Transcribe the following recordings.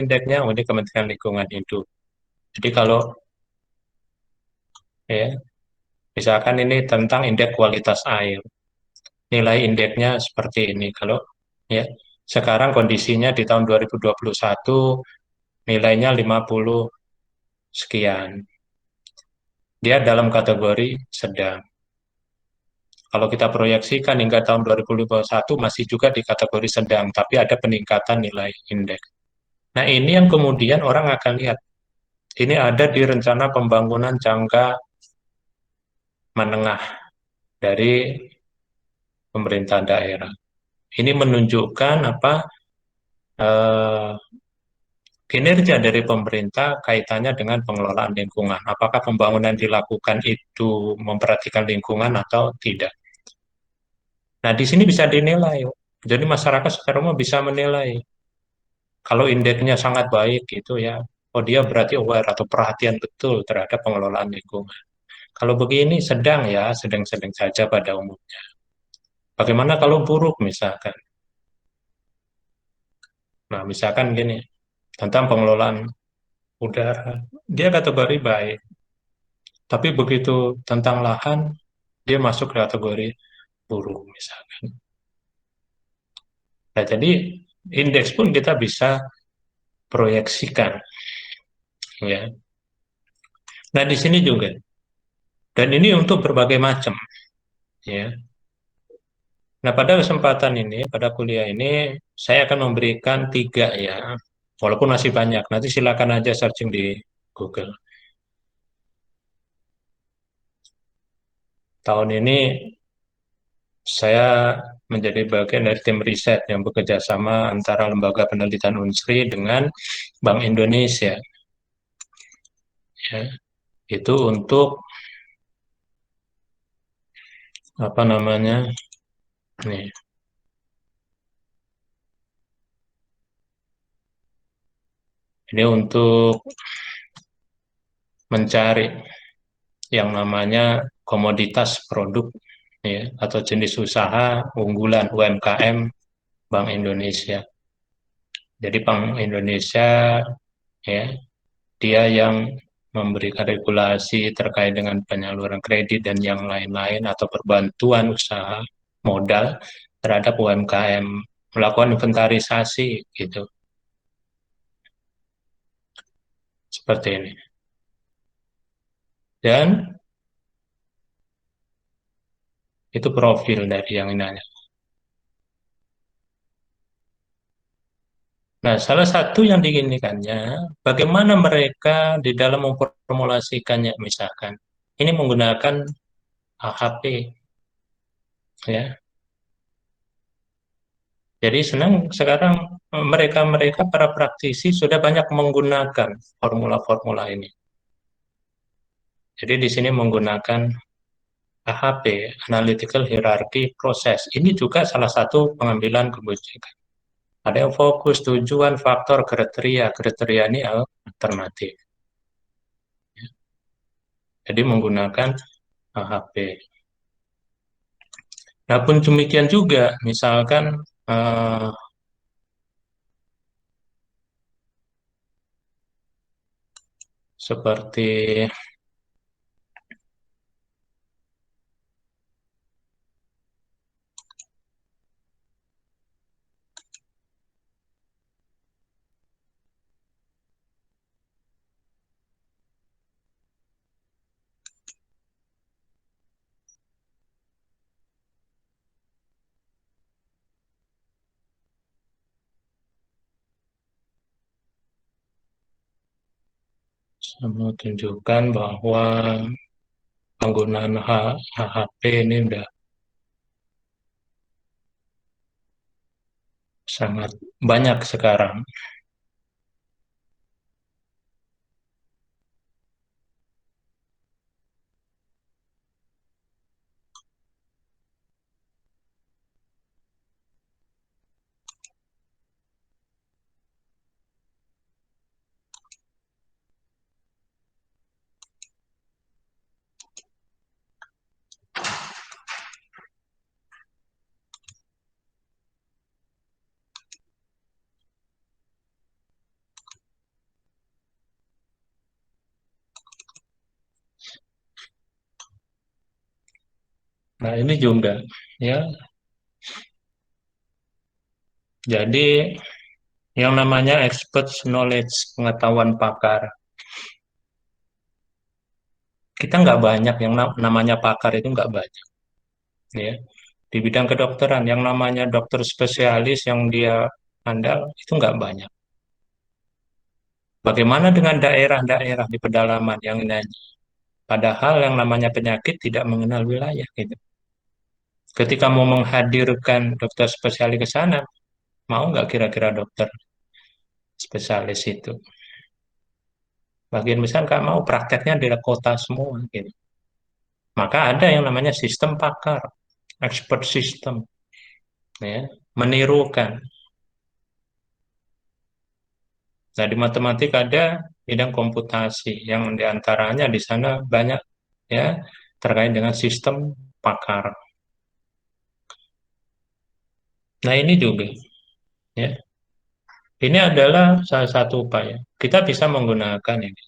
indeksnya, oh ini Kementerian Lingkungan Hidup. Jadi kalau ya, misalkan ini tentang indeks kualitas air, nilai indeksnya seperti ini. Kalau ya sekarang kondisinya di tahun 2021 nilainya 50 sekian. Dia dalam kategori sedang. Kalau kita proyeksikan hingga tahun 2021 masih juga di kategori sedang, tapi ada peningkatan nilai indeks. Nah, ini yang kemudian orang akan lihat. Ini ada di rencana pembangunan jangka menengah dari pemerintah daerah. Ini menunjukkan apa eh, kinerja dari pemerintah kaitannya dengan pengelolaan lingkungan. Apakah pembangunan dilakukan itu memperhatikan lingkungan atau tidak? Nah, di sini bisa dinilai. Jadi masyarakat secara umum bisa menilai. Kalau indeksnya sangat baik gitu ya, oh dia berarti aware atau perhatian betul terhadap pengelolaan lingkungan. Kalau begini sedang ya, sedang-sedang saja pada umumnya. Bagaimana kalau buruk misalkan? Nah, misalkan gini, tentang pengelolaan udara, dia kategori baik. Tapi begitu tentang lahan, dia masuk kategori buruk misalkan. Nah, jadi indeks pun kita bisa proyeksikan ya. Nah, di sini juga. Dan ini untuk berbagai macam ya. Nah, pada kesempatan ini, pada kuliah ini, saya akan memberikan tiga ya, walaupun masih banyak. Nanti silakan aja searching di Google. Tahun ini saya menjadi bagian dari tim riset yang bekerja sama antara Lembaga Penelitian Unsri dengan Bank Indonesia. Ya, itu untuk apa namanya? Nih, ini untuk mencari yang namanya komoditas produk ya, atau jenis usaha unggulan UMKM Bank Indonesia. Jadi Bank Indonesia ya, dia yang memberikan regulasi terkait dengan penyaluran kredit dan yang lain-lain atau perbantuan usaha modal terhadap UMKM, melakukan inventarisasi gitu. Seperti ini. Dan itu profil dari yang ini. Nah, salah satu yang diinginkannya, bagaimana mereka di dalam memformulasikannya, misalkan. Ini menggunakan AHP, ya. Jadi senang sekarang mereka-mereka para praktisi sudah banyak menggunakan formula-formula ini. Jadi di sini menggunakan AHP, Analytical Hierarchy Process. Ini juga salah satu pengambilan kebijakan. Ada yang fokus, tujuan, faktor, kriteria. Kriteria ini alternatif. Jadi menggunakan AHP. Nah pun demikian juga, misalkan eh, seperti menunjukkan bahwa penggunaan HHP ini udah sangat banyak sekarang. Nah, ini juga ya. Jadi yang namanya expert knowledge, pengetahuan pakar, kita nggak banyak yang namanya pakar itu nggak banyak ya. Di bidang kedokteran yang namanya dokter spesialis yang dia andal itu nggak banyak. Bagaimana dengan daerah-daerah di pedalaman yang ini? Padahal yang namanya penyakit tidak mengenal wilayah gitu. Ketika mau menghadirkan dokter spesialis ke sana, mau nggak kira-kira dokter spesialis itu? Bagian besar nggak mau, prakteknya di kota semua gitu. Maka ada yang namanya sistem pakar, expert system, ya, menirukan. Nah, di matematika ada bidang komputasi yang diantaranya di sana banyak ya terkait dengan sistem pakar. Nah, ini juga ya. Ini adalah salah satu upaya. Kita bisa menggunakan ini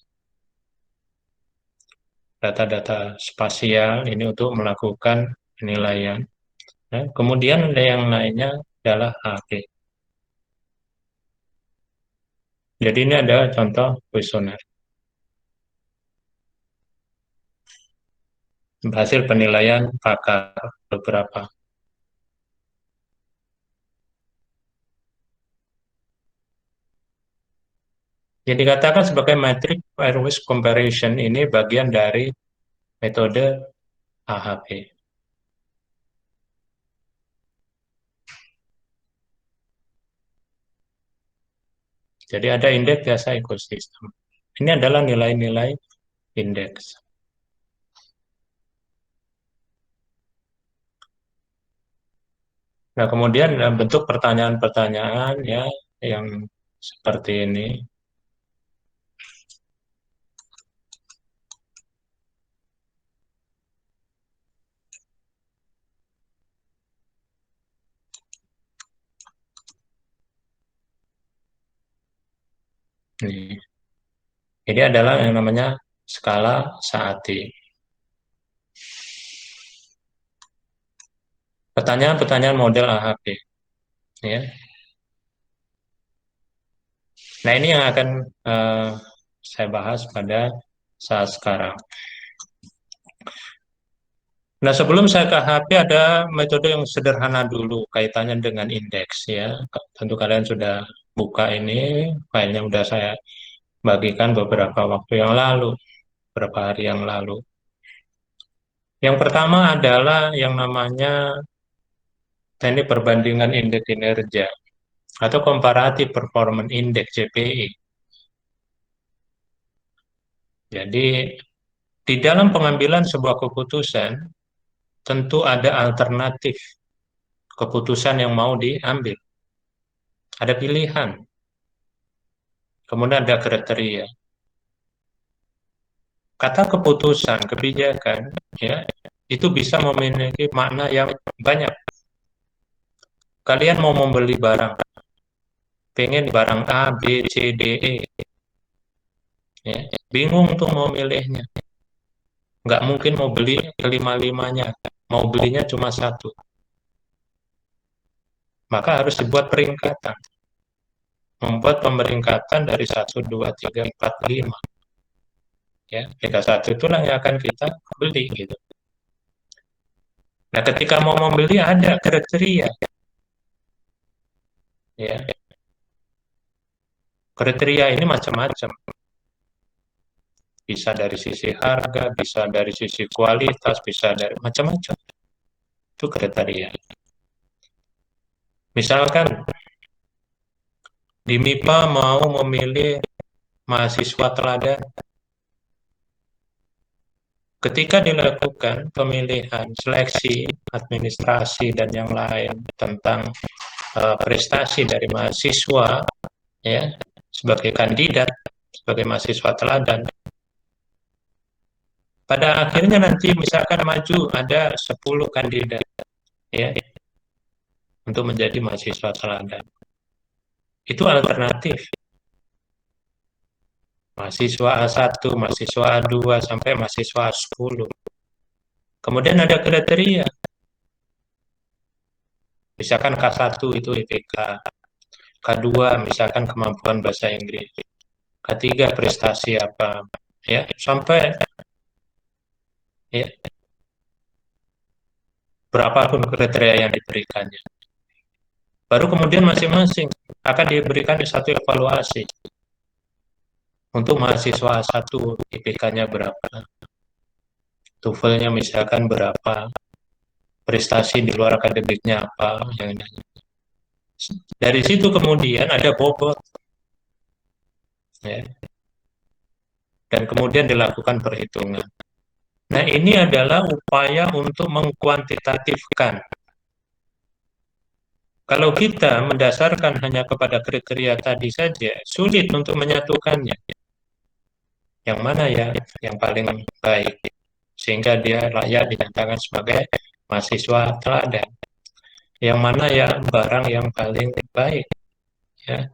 data-data spasial ini untuk melakukan penilaian. Ya. Kemudian ada yang lainnya adalah HP. Jadi ini adalah contoh kuesioner. Hasil penilaian pakar beberapa. Yang dikatakan sebagai matrix airways comparison ini bagian dari metode AHP. Jadi ada indeks jasa ekosistem. Ini adalah nilai-nilai indeks. Nah, kemudian bentuk pertanyaan-pertanyaan ya yang seperti ini. Nih. Ini adalah yang namanya skala Saati. Pertanyaan-pertanyaan model AHP. Ya. Nah, ini yang akan eh, saya bahas pada saat sekarang. Nah, sebelum saya ke HP ada metode yang sederhana dulu kaitannya dengan indeks ya. Tentu kalian sudah buka ini, filenya sudah saya bagikan beberapa waktu yang lalu, beberapa hari yang lalu. Yang pertama adalah yang namanya teknik perbandingan indeks kinerja atau Comparative Performance Index CPI. Jadi di dalam pengambilan sebuah keputusan tentu ada alternatif keputusan yang mau diambil. Ada pilihan, kemudian ada kriteria. Kata keputusan, kebijakan, ya, itu bisa memiliki makna yang banyak. Kalian mau membeli barang, pengen barang A, B, C, D, E, ya, bingung tuh mau milihnya. Nggak mungkin mau beli kelima-limanya, mau belinya cuma satu. Maka harus dibuat peringkatan. Membuat pemeringkatan dari satu, 2, 3, 4, 5. Ya, jika satu itulah yang akan kita beli gitu. Nah, ketika mau membeli ada kriteria, ya. Kriteria ini macam-macam. Bisa dari sisi harga, bisa dari sisi kualitas, bisa dari macam-macam. Itu kriteria. Misalkan di MIPA mau memilih mahasiswa teladan. Ketika dilakukan pemilihan, seleksi, administrasi, dan yang lain tentang prestasi dari mahasiswa, ya, sebagai kandidat, sebagai mahasiswa teladan, pada akhirnya nanti misalkan maju ada 10 kandidat, ya, untuk menjadi mahasiswa teladan. Itu alternatif. Mahasiswa A1, mahasiswa A2, sampai mahasiswa A10. Kemudian ada kriteria, misalkan K1 itu IPK, K2 misalkan kemampuan bahasa Inggris, K3 prestasi apa, ya sampai ya berapapun kriteria yang diberikannya. Baru kemudian masing-masing akan diberikan satu evaluasi untuk mahasiswa A1 IPK-nya berapa, TOEFL-nya misalkan berapa, prestasi di luar akademiknya apa, yang ini. Dari situ kemudian ada bobot, ya, dan kemudian dilakukan perhitungan. Nah, ini adalah upaya untuk mengkuantitatifkan. Kalau kita mendasarkan hanya kepada kriteria tadi saja, sulit untuk menyatukannya. Yang mana ya yang paling baik, sehingga dia layak dinyatakan sebagai mahasiswa teladan. Yang mana ya barang yang paling baik, ya,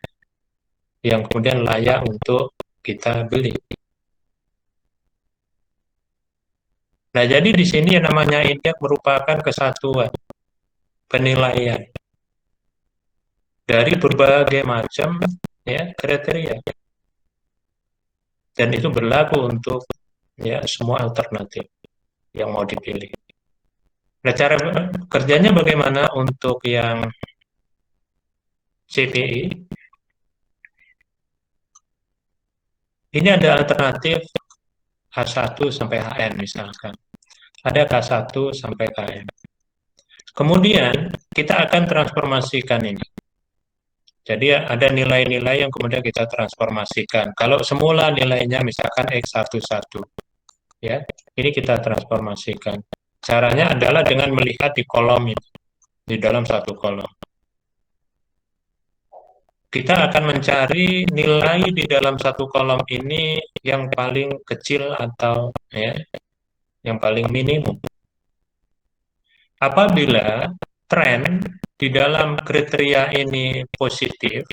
yang kemudian layak untuk kita beli. Nah, jadi di sini yang namanya indeks merupakan kesatuan penilaian dari berbagai macam ya kriteria, dan itu berlaku untuk ya semua alternatif yang mau dipilih. Nah, cara kerjanya bagaimana untuk yang CPI? Ini ada alternatif H1 sampai HN misalkan. Ada K1 sampai KN. Kemudian kita akan transformasikan ini. Jadi ada nilai-nilai yang kemudian kita transformasikan. Kalau semula nilainya misalkan X11, ya, ini kita transformasikan. Caranya adalah dengan melihat di kolom ini, di dalam satu kolom. Kita akan mencari nilai di dalam satu kolom ini yang paling kecil atau ya, yang paling minimum. Apabila tren di dalam kriteria ini positif,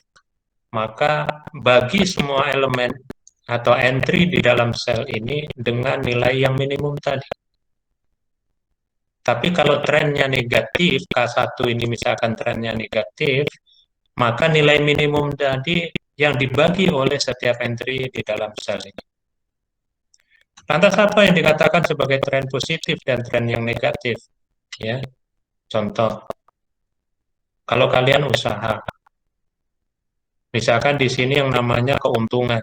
maka bagi semua elemen atau entry di dalam sel ini dengan nilai yang minimum tadi. Tapi kalau trennya negatif, K1 ini misalkan trennya negatif, maka nilai minimum tadi yang dibagi oleh setiap entry di dalam sel ini. Lantas apa yang dikatakan sebagai tren positif dan tren yang negatif? Ya, contoh, kalau kalian usaha, misalkan di sini yang namanya keuntungan.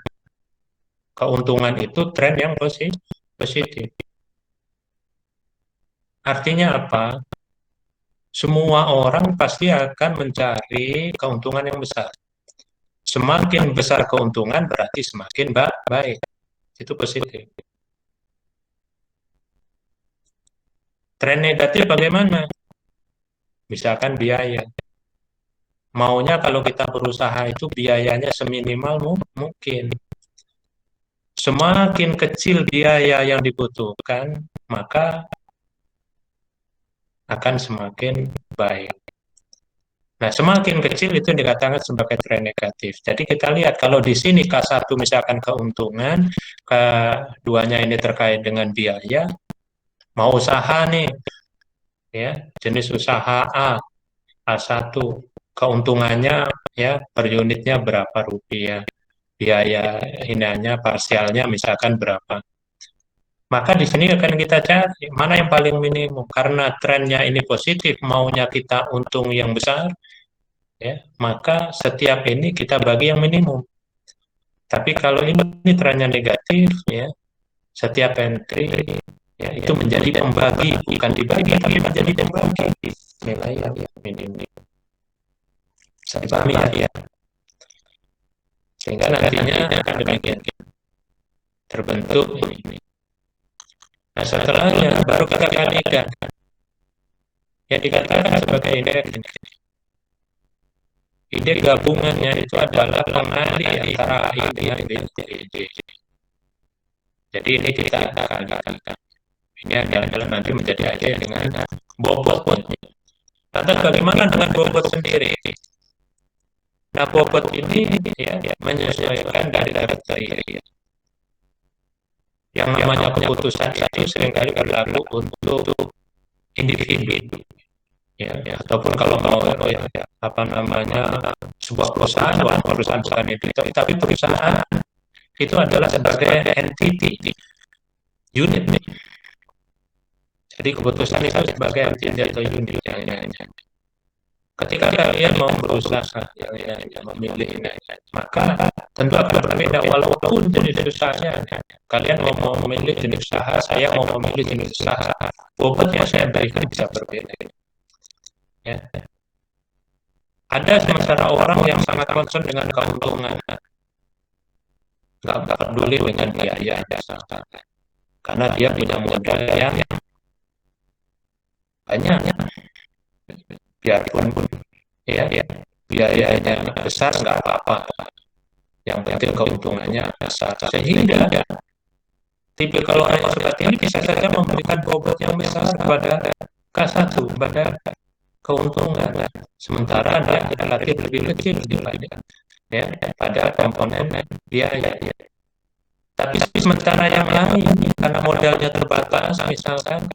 Keuntungan itu tren yang positif. Artinya apa? Semua orang pasti akan mencari keuntungan yang besar. Semakin besar keuntungan berarti semakin baik. Itu positif. Tren negatif bagaimana? Misalkan biaya. Maunya kalau kita berusaha itu biayanya seminimal mungkin. Semakin kecil biaya yang dibutuhkan, maka akan semakin baik. Nah, semakin kecil itu dikatakan sebagai tren negatif. Jadi kita lihat kalau di sini K1 misalkan keuntungan, keduanya ini terkait dengan biaya, mau usaha nih, ya, jenis usaha A1, keuntungannya ya per unitnya berapa rupiah, biaya iniannya parsialnya misalkan berapa. Maka di sini akan kita cari mana yang paling minimum, karena trennya ini positif, maunya kita untung yang besar, ya, maka setiap ini kita bagi yang minimum. Tapi kalau ini trennya negatif, ya, setiap entry ya itu menjadi pembagi, bukan dibagi tapi menjadi pembagi nilai yang minimum. Bisa dipahami ya? Sehingga nantinya akan demikian terbentuk ini. Nah, setelahnya baru kita kalikan yang dikatakan sebagai indeks. Ide gabungannya itu adalah pengali antara A dengan B. Jadi ini kita kalikan. Ini adalah nanti menjadi A dengan bobotnya. Lantas bagaimana dengan bobot sendiri? Nah, bobot ini ya menyesuaikan dari kriteria. yang namanya keputusan itu seringkali berlaku untuk individu, ya, ataupun kalau mau ya, apa namanya, sebuah perusahaan bukan individu, tapi perusahaan itu adalah sebagai entity, unit. Jadi keputusan itu sebagai entity atau unit yang ketika kalian mau berusaha yang memilih ini, maka tentu akan berbeda walaupun jenis usahanya. Kalian mau memilih jenis usaha, saya mau memilih jenis usaha, bobot yang saya berikan bisa berbeda. Ya. Ada sementara orang yang sangat concern dengan keuntungan, nggak peduli dengan biaya, karena dia punya modal yang banyak, biarpun ya biayanya besar nggak apa-apa, yang penting keuntungannya besar. Sehingga tipikal orang yang seperti ini bisa saja memberikan bobot yang besar pada K1, pada keuntungan, sementara dia relatif lebih kecil dibanding ya pada komponen biaya. Tapi sementara yang lain karena modalnya terbatas misalkan,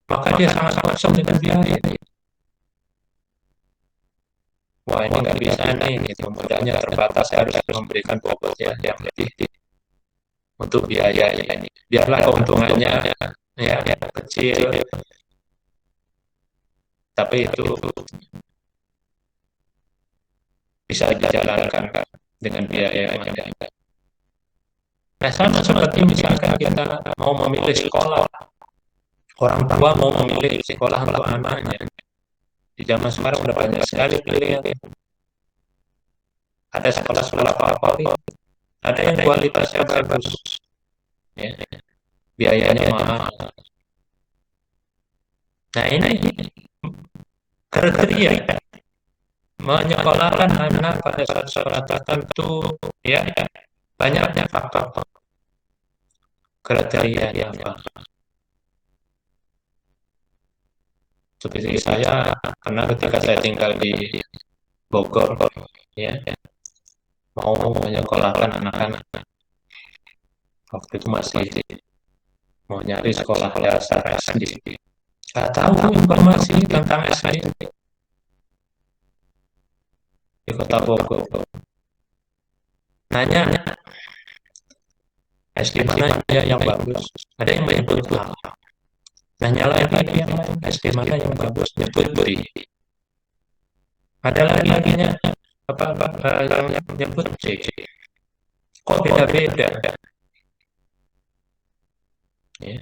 maka dia sangat kosong dengan biaya. Wah, ini nggak bisa nih, itu modalnya terbatas, saya harus memberikan bobot yang lebih untuk biaya ini. Biarlah keuntungannya ya kecil, tapi itu bisa dijalankan dengan biaya yang ada. Nah, sama seperti misalkan kita mau memilih sekolah, orang tua mau memilih sekolah untuk anaknya. Di zaman sekarang udah banyak sekali pilihan. Ada sekolah-sekolah favorit, ada yang kualitasnya bagus, ya, biayanya mahal. Nah, ini kriteria menyekolahkan anak pada suatu sekolah tertentu, ya, banyaknya faktor kriteria yang apa. Seperti saya, karena ketika saya tinggal di Bogor, ya, mau menyekolahkan anak-anak, waktu itu masih mau nyari sekolah dasar SD, nggak tahu informasi tentang SD di Kota Bogor. Nanya SD mana ya yang bagus, ada yang menyebut A. Nanya lagi yang lain, SD mana yang bagus, nyebut B. Ada lagi apa yang nyebut C. Kok beda-beda? Ya.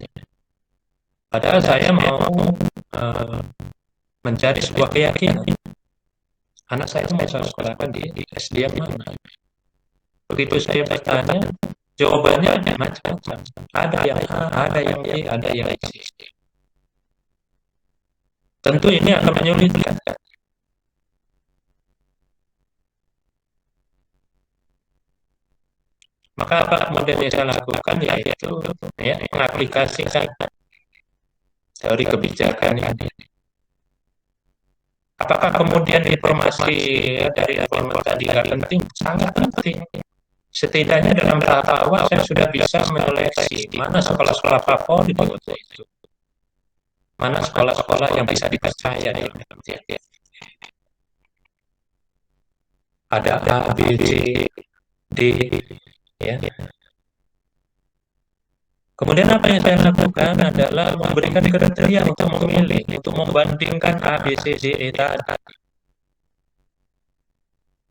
Padahal saya mau mencari sebuah keyakinan. Anak saya itu mau saya sekolahkan di SD yang mana? Begitu saya bertanya, jawabannya macam-macam. Ada yang A, ada yang B, ada yang C. Tentu ini akan menyulitkan. Maka apa kemudian yang saya lakukan, yaitu ya, mengaplikasikan teori kebijakan ini. Apakah kemudian informasi dari informasi tadi nggak penting? Sangat penting. Setidaknya dalam tahap awal saya sudah bisa menyeleksi mana sekolah-sekolah favorit waktu itu, mana sekolah-sekolah yang bisa dipercaya ya. Ada A, B, C, D, ya. Kemudian apa yang saya lakukan adalah memberikan kriteria untuk memilih, untuk membandingkan A, B, C, D, E tadi.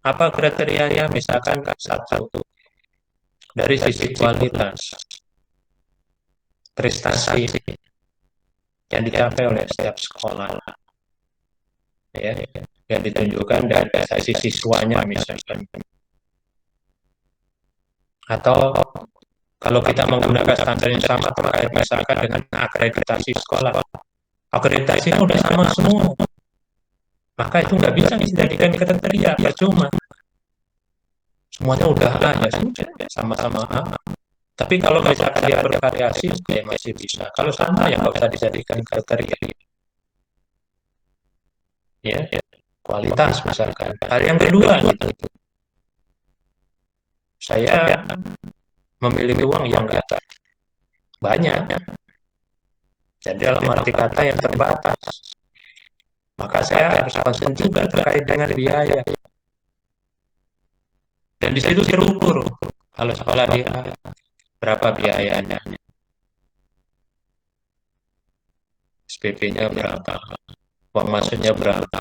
Apa kriterianya? Misalkan satu, dari sisi kualitas, prestasi yang dicapai oleh setiap sekolah, ya, yang ditunjukkan dari sisi siswanya misalkan. Atau kalau kita menggunakan standar yang sama terkait misalkan dengan akreditasi sekolah, akreditasinya udah sama semua, maka itu nggak bisa dijadikan kriteria, percuma. Semuanya udah A, ya sudah, sama-sama A. Tapi kalau misalkan dia bervariasi, ya masih bisa. Kalau sama, ya nggak usah dijadikan kriteria. Ya, kualitas misalkan. Hal yang kedua, gitu. Saya memiliki uang yang enggak banyak. Jadi dalam arti kata yang terbatas. Maka saya harus concern juga terkait dengan biaya. Dan di situ terukur kalau sekolah dia berapa biayanya, SPP-nya berapa, uang masuknya berapa,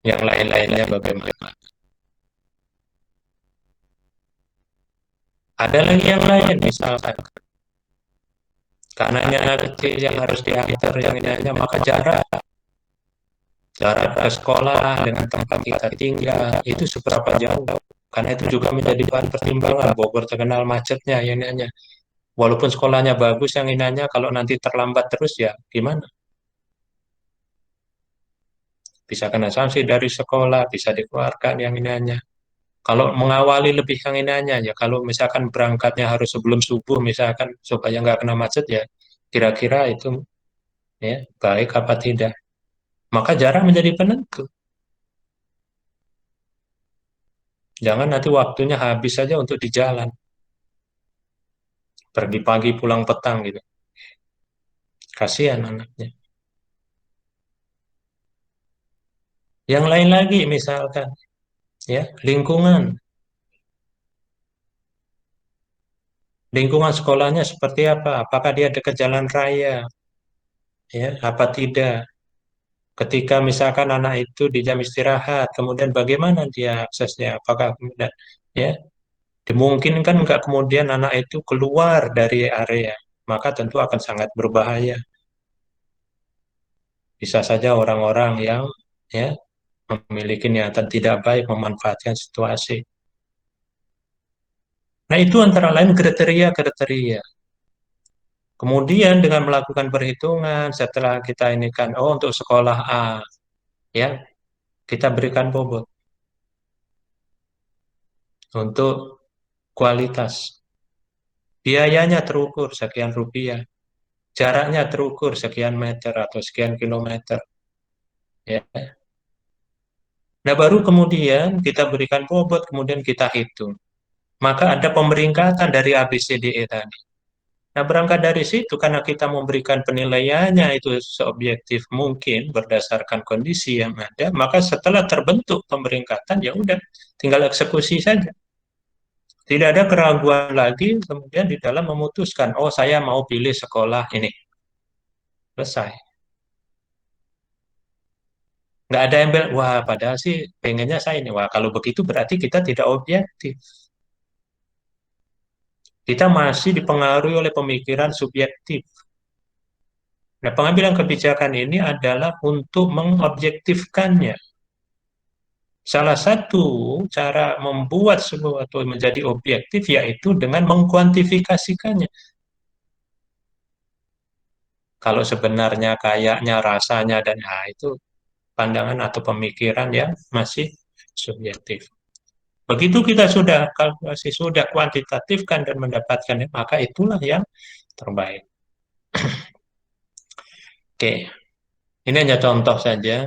yang lain-lainnya bagaimana. Ada lagi yang lain, misalkan karena ini anak kecil yang harus diantar yang ini hanya maka jarak ke sekolah dengan tempat kita tinggal itu seberapa jauh. Karena itu juga menjadi bahan pertimbangan. Bogor terkenal macetnya yang ini hanya. Walaupun sekolahnya bagus yang ini hanya kalau nanti terlambat terus ya gimana? Bisa kena sanksi dari sekolah, bisa dikeluarkan yang ini hanya. Kalau mengawali lebih yang ini hanya ya kalau misalkan berangkatnya harus sebelum subuh misalkan supaya nggak kena macet ya kira-kira itu ya baik apa tidak. Maka jarak menjadi penentu. Jangan nanti waktunya habis saja untuk di jalan. Pergi pagi pulang petang gitu. Kasihan anaknya. Yang lain lagi misalkan ya lingkungan. Lingkungan sekolahnya seperti apa? Apakah dia dekat jalan raya? Ya, apa tidak? Ketika misalkan anak itu di jam istirahat, kemudian bagaimana dia aksesnya? Apakah kemudian ya dimungkinkan nggak kemudian anak itu keluar dari area, maka tentu akan sangat berbahaya. Bisa saja orang-orang yang ya memiliki niatan tidak baik memanfaatkan situasi. Nah, itu antara lain kriteria-kriteria. Kemudian dengan melakukan perhitungan setelah kita ini kan, oh untuk sekolah A, ya kita berikan bobot untuk kualitas. Biayanya terukur sekian rupiah, jaraknya terukur sekian meter atau sekian kilometer. Ya. Nah, baru kemudian kita berikan bobot, kemudian kita hitung. Maka ada pemeringkatan dari ABCDE tadi. Nah, berangkat dari situ, karena kita memberikan penilaiannya itu seobjektif mungkin berdasarkan kondisi yang ada, maka setelah terbentuk pemeringkatan, ya udah, tinggal eksekusi saja. Tidak ada keraguan lagi kemudian di dalam memutuskan, oh saya mau pilih sekolah ini. Selesai. Nggak ada yang bilang, wah padahal sih pengennya saya ini. Wah kalau begitu berarti kita tidak objektif. Kita masih dipengaruhi oleh pemikiran subjektif. Nah, pengambilan kebijakan ini adalah untuk mengobjektifkannya. Salah satu cara membuat sesuatu menjadi objektif yaitu dengan mengkuantifikasikannya. Kalau sebenarnya kayaknya rasanya dan itu pandangan atau pemikiran yang masih subjektif. Begitu kita sudah kalkulasi, sudah kuantitatifkan dan mendapatkannya, maka itulah yang terbaik. Oke, ini hanya contoh saja,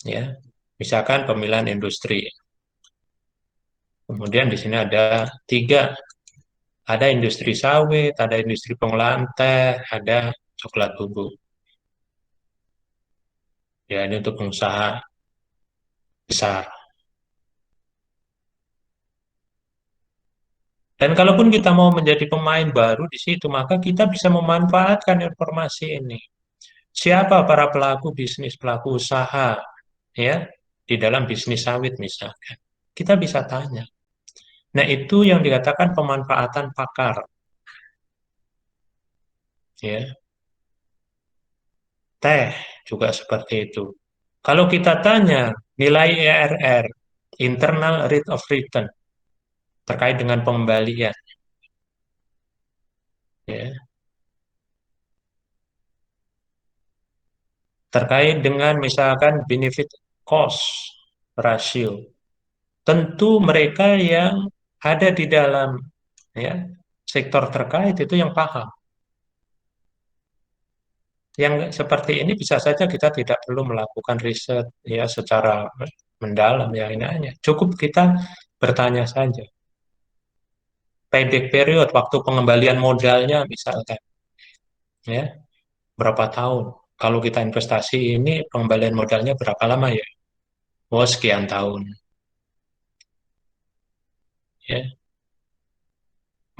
ya. Misalkan pemilihan industri. Kemudian di sini ada tiga, ada industri sawit, ada industri pengolahan teh, ada coklat bubuk. Ya, ini untuk pengusaha besar. Dan kalaupun kita mau menjadi pemain baru di situ, maka kita bisa memanfaatkan informasi ini. Siapa para pelaku bisnis, pelaku usaha, ya, di dalam bisnis sawit misalkan. Kita bisa tanya. Nah, itu yang dikatakan pemanfaatan pakar, ya. Teh juga seperti itu. Kalau kita tanya nilai IRR, internal rate of return, terkait dengan pengembalian, ya, terkait dengan misalkan benefit cost ratio, tentu mereka yang ada di dalam ya sektor terkait itu yang paham. Yang seperti ini bisa saja kita tidak perlu melakukan riset ya secara mendalam ya ini hanya cukup kita bertanya saja. payback period, waktu pengembalian modalnya misalkan, ya, berapa tahun. Kalau kita investasi ini pengembalian modalnya berapa lama ya? Oh, sekian tahun. Ya.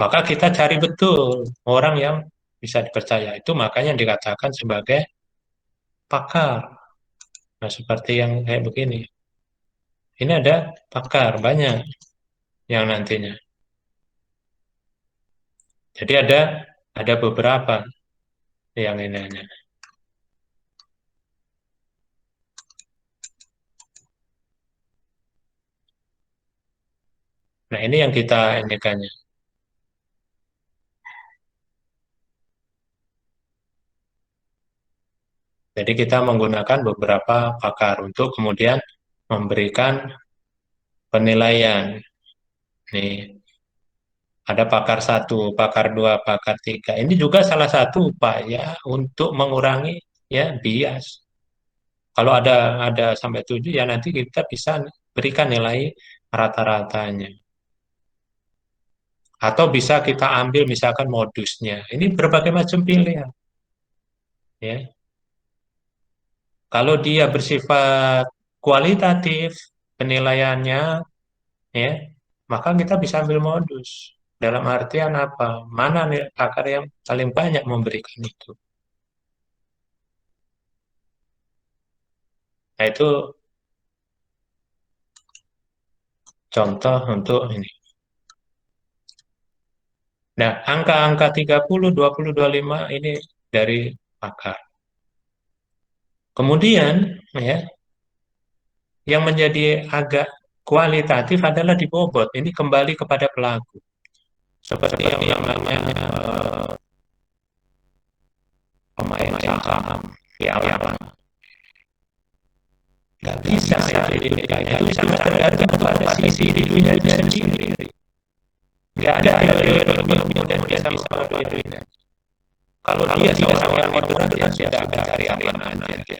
Maka kita cari betul orang yang bisa dipercaya. Itu makanya dikatakan sebagai pakar. Nah, seperti yang kayak begini. Ini ada pakar banyak yang nantinya. Jadi ada beberapa yang ini hanya. Nah, ini yang kita ini kan. Jadi kita menggunakan beberapa pakar untuk kemudian memberikan penilaian. Nih, ada pakar satu, pakar dua, pakar tiga. Ini juga salah satu upaya untuk mengurangi ya bias. Kalau ada sampai tujuh ya nanti kita bisa berikan nilai rata-ratanya. Atau bisa kita ambil misalkan modusnya. Ini berbagai macam pilihan. Ya. Kalau dia bersifat kualitatif penilaiannya, ya, maka kita bisa ambil modus. Dalam artian apa? Mana nih pakar yang paling banyak memberikan itu? Nah, itu contoh untuk ini. Nah, angka-angka 30, 20, 25 ini dari pakar. Kemudian, ya, yang menjadi agak kualitatif adalah di bobot. Ini kembali kepada pelaku. Seperti yang namanya pemain saham pialang. Nggak bisa ya, itu sangat tergantung pada sisi dirinya sendiri. Nggak ada teori yang kemudian bisa mempengaruhi dirinya. Kalau dia tidak seorang liberal, dia sudah mencari aman aja.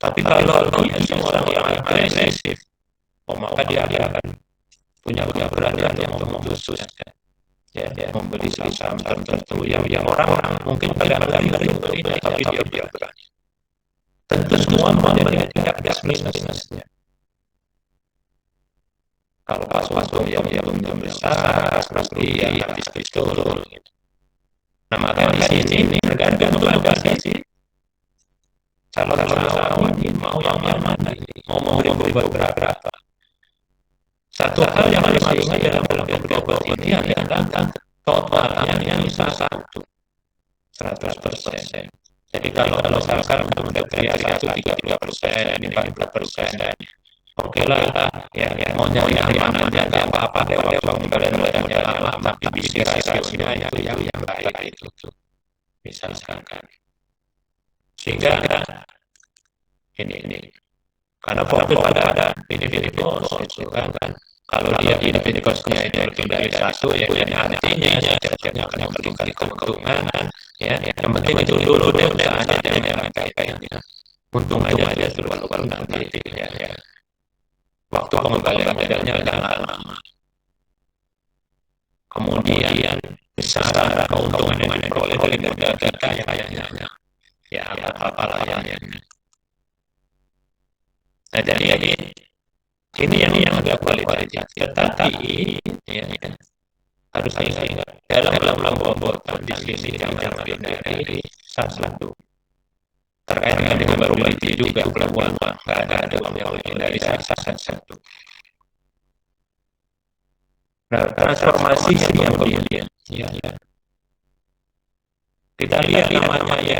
Tapi kalau dia seorang yang agresif, oh, maka dia akan punya keberanian yang memutuskan. Ya, membeli saham tertentu yang orang-orang mungkin tidak berani untuk ini, tapi dia berani. Tentu semua modelnya tidak ada minusnya. Kalau pas-pas yang belum besar, pasti ya habis turun. Nah, makanya di sini tergantung pada sisi calon ini mau yang mana, mau memberi beberapa. Satu hal yang harus diingat dalam berbobot ini adalah totalnya yang bisa 100%. Jadi kalau misalkan untuk kriteria 1 33%, 50%, oke lah, ya mau nyari aman aja nggak apa-apa deh, kalau pengembalian modalnya lama, tapi bisa rasionya yang baik itu, misalkan. Sehingga ini karena fokus pada ini bos itu kan, kalau dia ini costnya itu lebih dari satu ya artinya setiapnya akan memberikan keuntungan, ya yang penting itu dulu deh usahanya jangan kayak untung aja terus baru nanti ya waktu pengembalian modalnya agak lama, kemudian besar keuntungan yang diperoleh dari modal kita ya kayaknya ya apa-apalah yang nah, jadi ini yang agak kualitatif, tetapi ya, harus ingat dalam pembuatan di sini jangan lebih dari satu terkait dengan probability juga bahwa nggak ada uang yang lebih dari satu. Nah, transformasi yang kemudian ya kita lihat namanya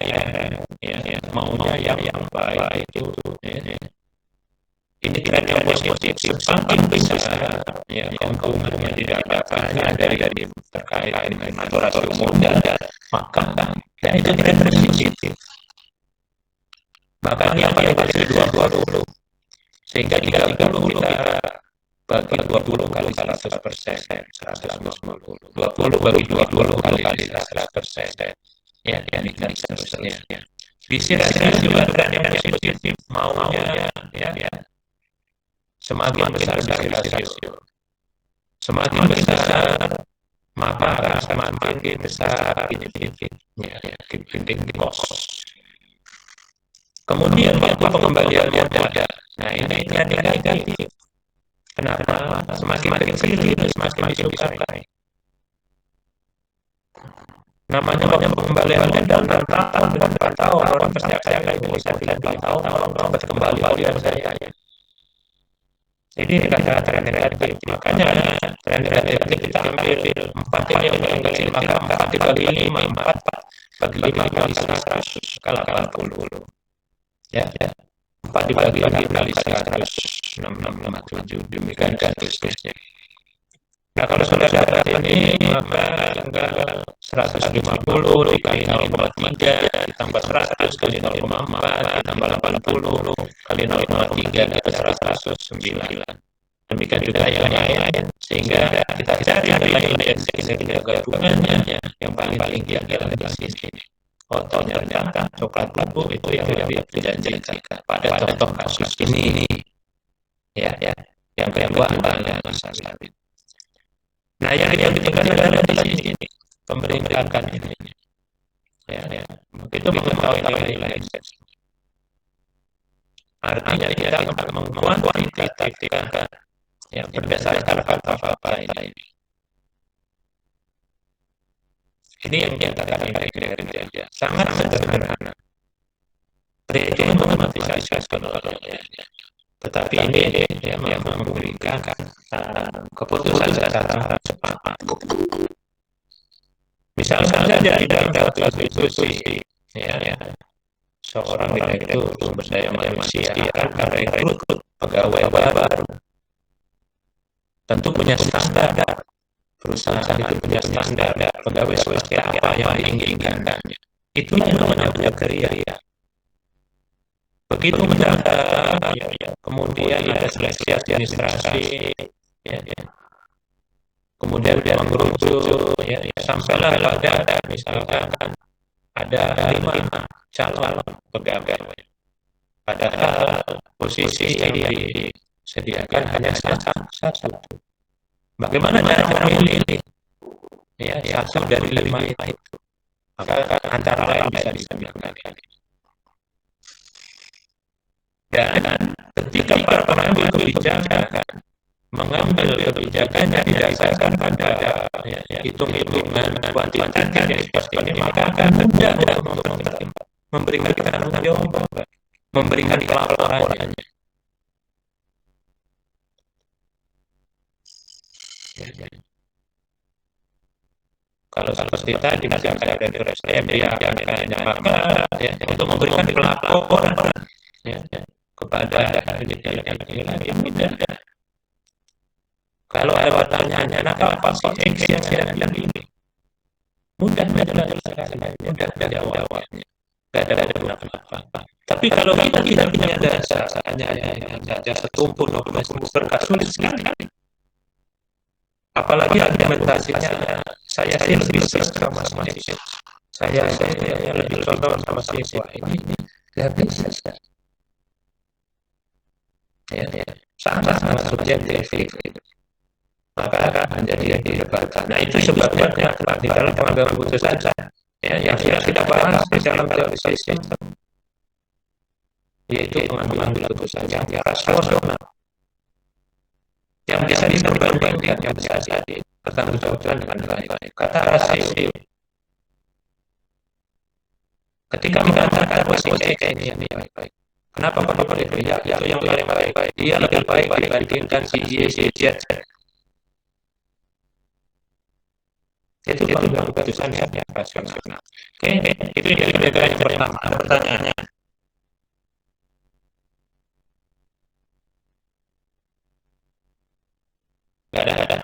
ya maunya yang baik itu ya. Ini tren yang positif, semakin besar ya keuntungannya didapatkannya dari terkait dengan aturan modal, maka ya itu tren positif. Bahkan yang paling kecil 20, sehingga 30 kita bagi 20 kali 100%, 150, 20 bagi 20 kali 100%, ya ini dan seterusnya. Di sini juga tren yang positif maunya ya semakin besar dari rasio, semakin besar persegi besar, gini-gini, ya, di kos. Kemudian waktu pengembalian modal, nah ini negatif. Kenapa? Semakin kecil itu semakin disukai. Namanya pengembalian modal 6 tahun dengan 4 tahun, orang pasti akan saya bilang 2 tahun, orang dapat kembali modal saya. Jadi kata-kata negatif, makanya tren negatif kita ambil 4 ini yang paling kecil, maka 4 dibagi 5, 4 bagi 5 kali 100, kalau 80. Ya, 4 dibagi 5 kali 100, 6657, demikian dan seterusnya. Nah, kalau sudah dapat ini, maka tinggal 150 dikali 0,3, ditambah 100 kali 0,4, ditambah 80 kali 0,3, itu 109. Demikian juga yang lain, sehingga kita cari nilai indeks kinerja gabungannya yang paling tinggi adalah di sini. Oh, ternyata coklat bubuk itu yang lebih menjanjikan pada contoh kasus ini. Ya, yang kedua adalah masa sawit. Nah, yang dibutuhkan adalah di sini pemerintahkan ini. Ya, itu mengetahui nilai indeks. Artinya kita mengkuantitatifkan ya berdasarkan fakta-fakta ini. Ini yang dikatakan indeks sangat sederhana. Perhitungan matematisasi sebenarnya. Tetapi ini yang memberikan keputusan secara cepat. Misalnya saja di dalam suatu institusi, ya, seorang direktur sumber daya manusia akan rekrut pegawai baru. Tentu punya standar. Perusahaan itu punya standar pegawai seperti apa yang diinginkan. Itu yang namanya kriteria. Begitu mendaftar, kemudian ada seleksi administrasi, kemudian mengerucut, sampailah pada misalkan ada 5 calon pegawai. Padahal posisi yang disediakan hanya satu. Bagaimana cara memilih? Ya, satu dari 5 itu. Maka antara lain bisa disebutkan. Dan ketika para pengambil kebijakan mengambil kebijakan yang didasarkan pada hitung-hitungan kuantitatif yang seperti ini, maka akan mudah untuk memberikan tanggung jawab, memberikan pelaporannya. Kalau seperti tadi misalkan ada di SDM dia akan ditanya, maka untuk memberikan pelaporan kepada yang mudah. Kalau ada pertanyaannya, kenapa sih X yang ini? Mudah menjawabnya. Tidak ada kenapa-napa. Tapi kalau kita tidak punya dasar, hanya setumpuk berkas sulit sekali. Apalagi argumentasinya, saya sih lebih serta sama itu. Saya lebih condong sama siswa ini, tidak bisa. Sangat subjektif. Maka menjadi perdebatan. Nah, itu sebabnya di dalam pengambilan keputusan yang kita bahas di dalam teori sistem, yaitu pengambilan keputusan yang rasional, yang bisa diperbandingkan, yang bisa dipertanggungjawabkan dengan baik. Kata rasio, ketika mengatakan posisi ini yang baik, kenapa perlu dipilih? Itu yang paling baik. Dia lebih baik dibandingkan si Y, si Z. Itu pengambilan keputusan yang rasional. Oke, itu yang pertama. Pertanyaannya. Nggak ada.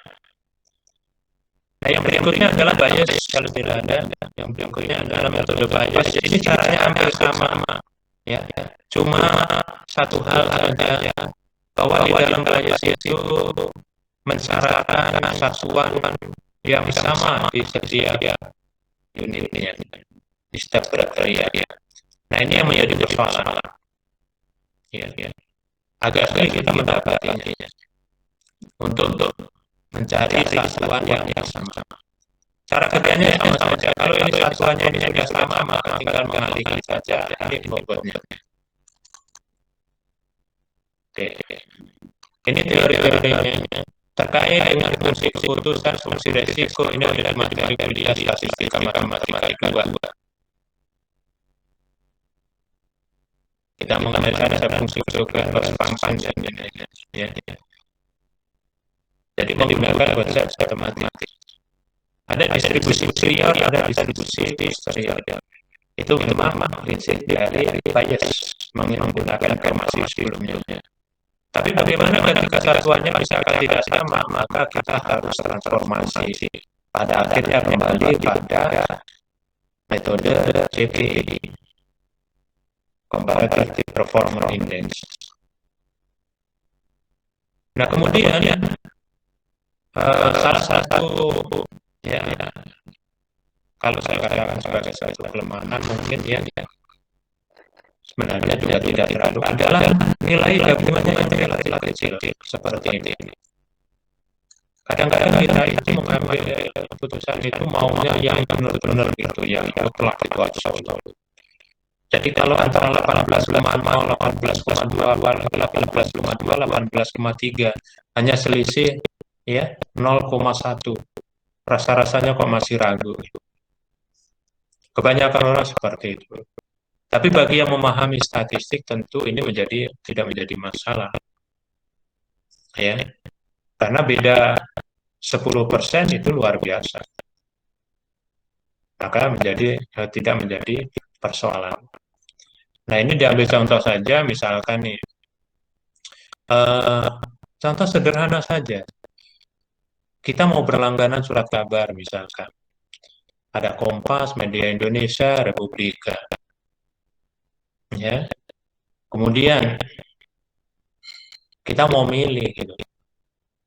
Nah, yang berikutnya adalah bias. Kalau tidak ada, yang berikutnya adalah metode bias. Ini caranya hampir sama. Ya. Cuma satu hal saja, bahwa di dalam bias itu mensyaratkan satuan yang sama di setiap unitnya, di setiap kriteria. Nah, ini yang menjadi persoalan. Agak sulit kita mendapatinya untuk mencari satuan yang sama. Cara kerjanya sama saja. Kalau ini satuannya ini sudah sama, maka tinggal mengalihkan saja ini bobotnya. Oke. Ini teori-teorinya. Terkait dengan fungsi keputusan, fungsi resiko, ini ada di materi kuliah statistika matematika 2. Kita mengenai ada fungsi keputusan loss function dan lain-lain. Ya. Jadi menggunakan konsep matematik. Ada distribusi prior, ada distribusi posterior. Itu memang prinsip dari Bayes menggunakan informasi sebelumnya. Tapi bagaimana ketika satuannya misalkan tidak sama, maka kita harus transformasi. Pada akhirnya kembali pada metode CPI, Comparative Performance Index. Nah kemudian salah satu ya kalau saya katakan sebagai satu kelemahan mungkin ya sebenarnya juga tidak terlalu adalah nilai gabungannya yang relatif kecil seperti ini. Kadang-kadang kita itu mengambil keputusan itu maunya yang benar-benar gitu, yang mutlak itu absolut. Jadi kalau antara 18,0, 18,2, 18,2, 18,3 hanya selisih ya 0,1. Rasa-rasanya kok masih ragu. Kebanyakan orang seperti itu. Tapi bagi yang memahami statistik tentu ini tidak menjadi masalah. Ya. Karena beda 10% itu luar biasa. Maka tidak menjadi persoalan. Nah, ini diambil contoh saja, misalkan nih, eh, contoh sederhana saja. Kita mau berlangganan surat kabar, misalkan. Ada Kompas, Media Indonesia, Republika. Ya. Kemudian kita mau milih gitu.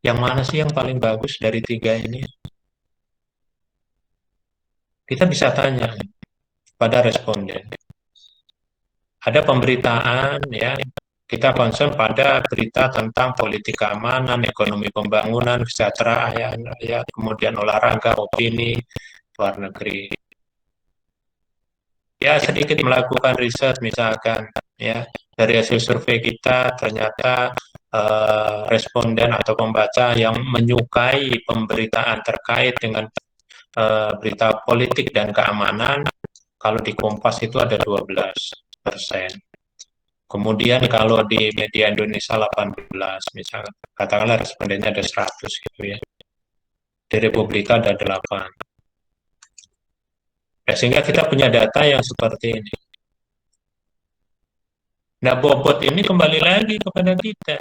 Yang mana sih yang paling bagus dari tiga ini? Kita bisa tanya pada responden. Ada pemberitaan ya, kita concern pada berita tentang politik keamanan, ekonomi pembangunan, kesejahteraan rakyat, kemudian olahraga, opini, luar negeri. Ya sedikit melakukan riset misalkan ya dari hasil survei kita ternyata responden atau pembaca yang menyukai pemberitaan terkait dengan berita politik dan keamanan kalau di Kompas itu ada 12%. Kemudian kalau di Media Indonesia 18, misalnya katakanlah respondennya ada 100 gitu ya. Di Republika ada 8. Ya, sehingga kita punya data yang seperti ini. Nah, bobot ini kembali lagi kepada kita.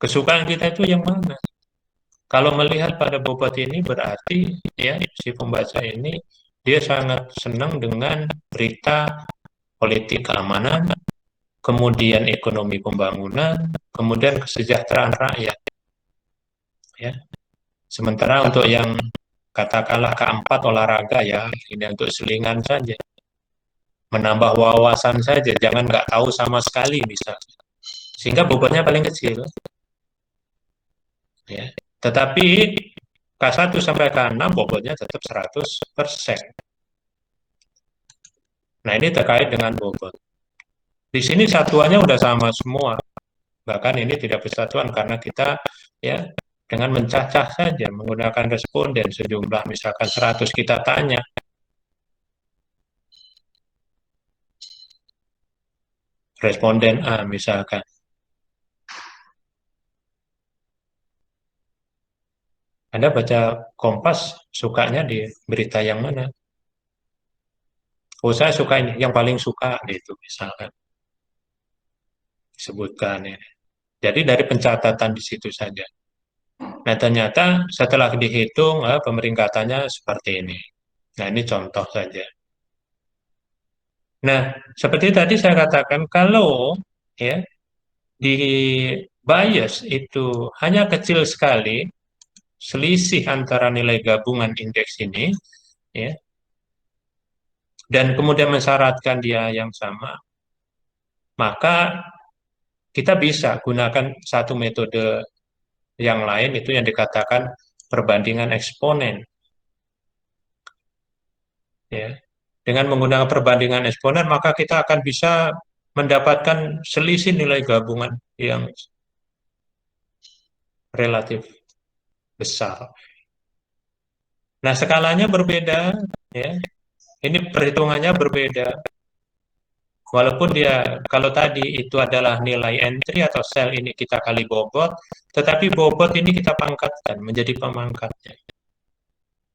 Kesukaan kita itu yang mana? Kalau melihat pada bobot ini berarti ya si pembaca ini dia sangat senang dengan berita politik keamanan, kemudian ekonomi pembangunan, kemudian kesejahteraan rakyat. Ya. Sementara untuk yang katakanlah keempat olahraga ya, ini untuk selingan saja. Menambah wawasan saja, jangan nggak tahu sama sekali misalnya. Sehingga bobotnya paling kecil. Ya. Tetapi K1 sampai K6 bobotnya tetap 100%. Nah ini terkait dengan bobot. Di sini satuannya udah sama semua. Bahkan ini tidak bersatuan karena kita ya dengan mencacah saja menggunakan responden sejumlah misalkan 100 kita tanya. Responden A misalkan. Anda baca Kompas sukanya di berita yang mana? Oh saya suka ini, yang paling suka itu misalkan disebutkan ini. Jadi dari pencatatan di situ saja. Nah ternyata setelah dihitung pemeringkatannya seperti ini. Nah ini contoh saja. Nah seperti tadi saya katakan kalau ya di bias itu hanya kecil sekali selisih antara nilai gabungan indeks ini ya dan kemudian mensyaratkan dia yang sama, maka kita bisa gunakan satu metode yang lain itu yang dikatakan perbandingan eksponen. ya. Dengan menggunakan perbandingan eksponen, maka kita akan bisa mendapatkan selisih nilai gabungan yang relatif besar. Nah, skalanya berbeda, ya. Ini perhitungannya berbeda. Walaupun dia, kalau tadi itu adalah nilai entry atau sel ini kita kali bobot, tetapi bobot ini kita pangkatkan menjadi pemangkatnya.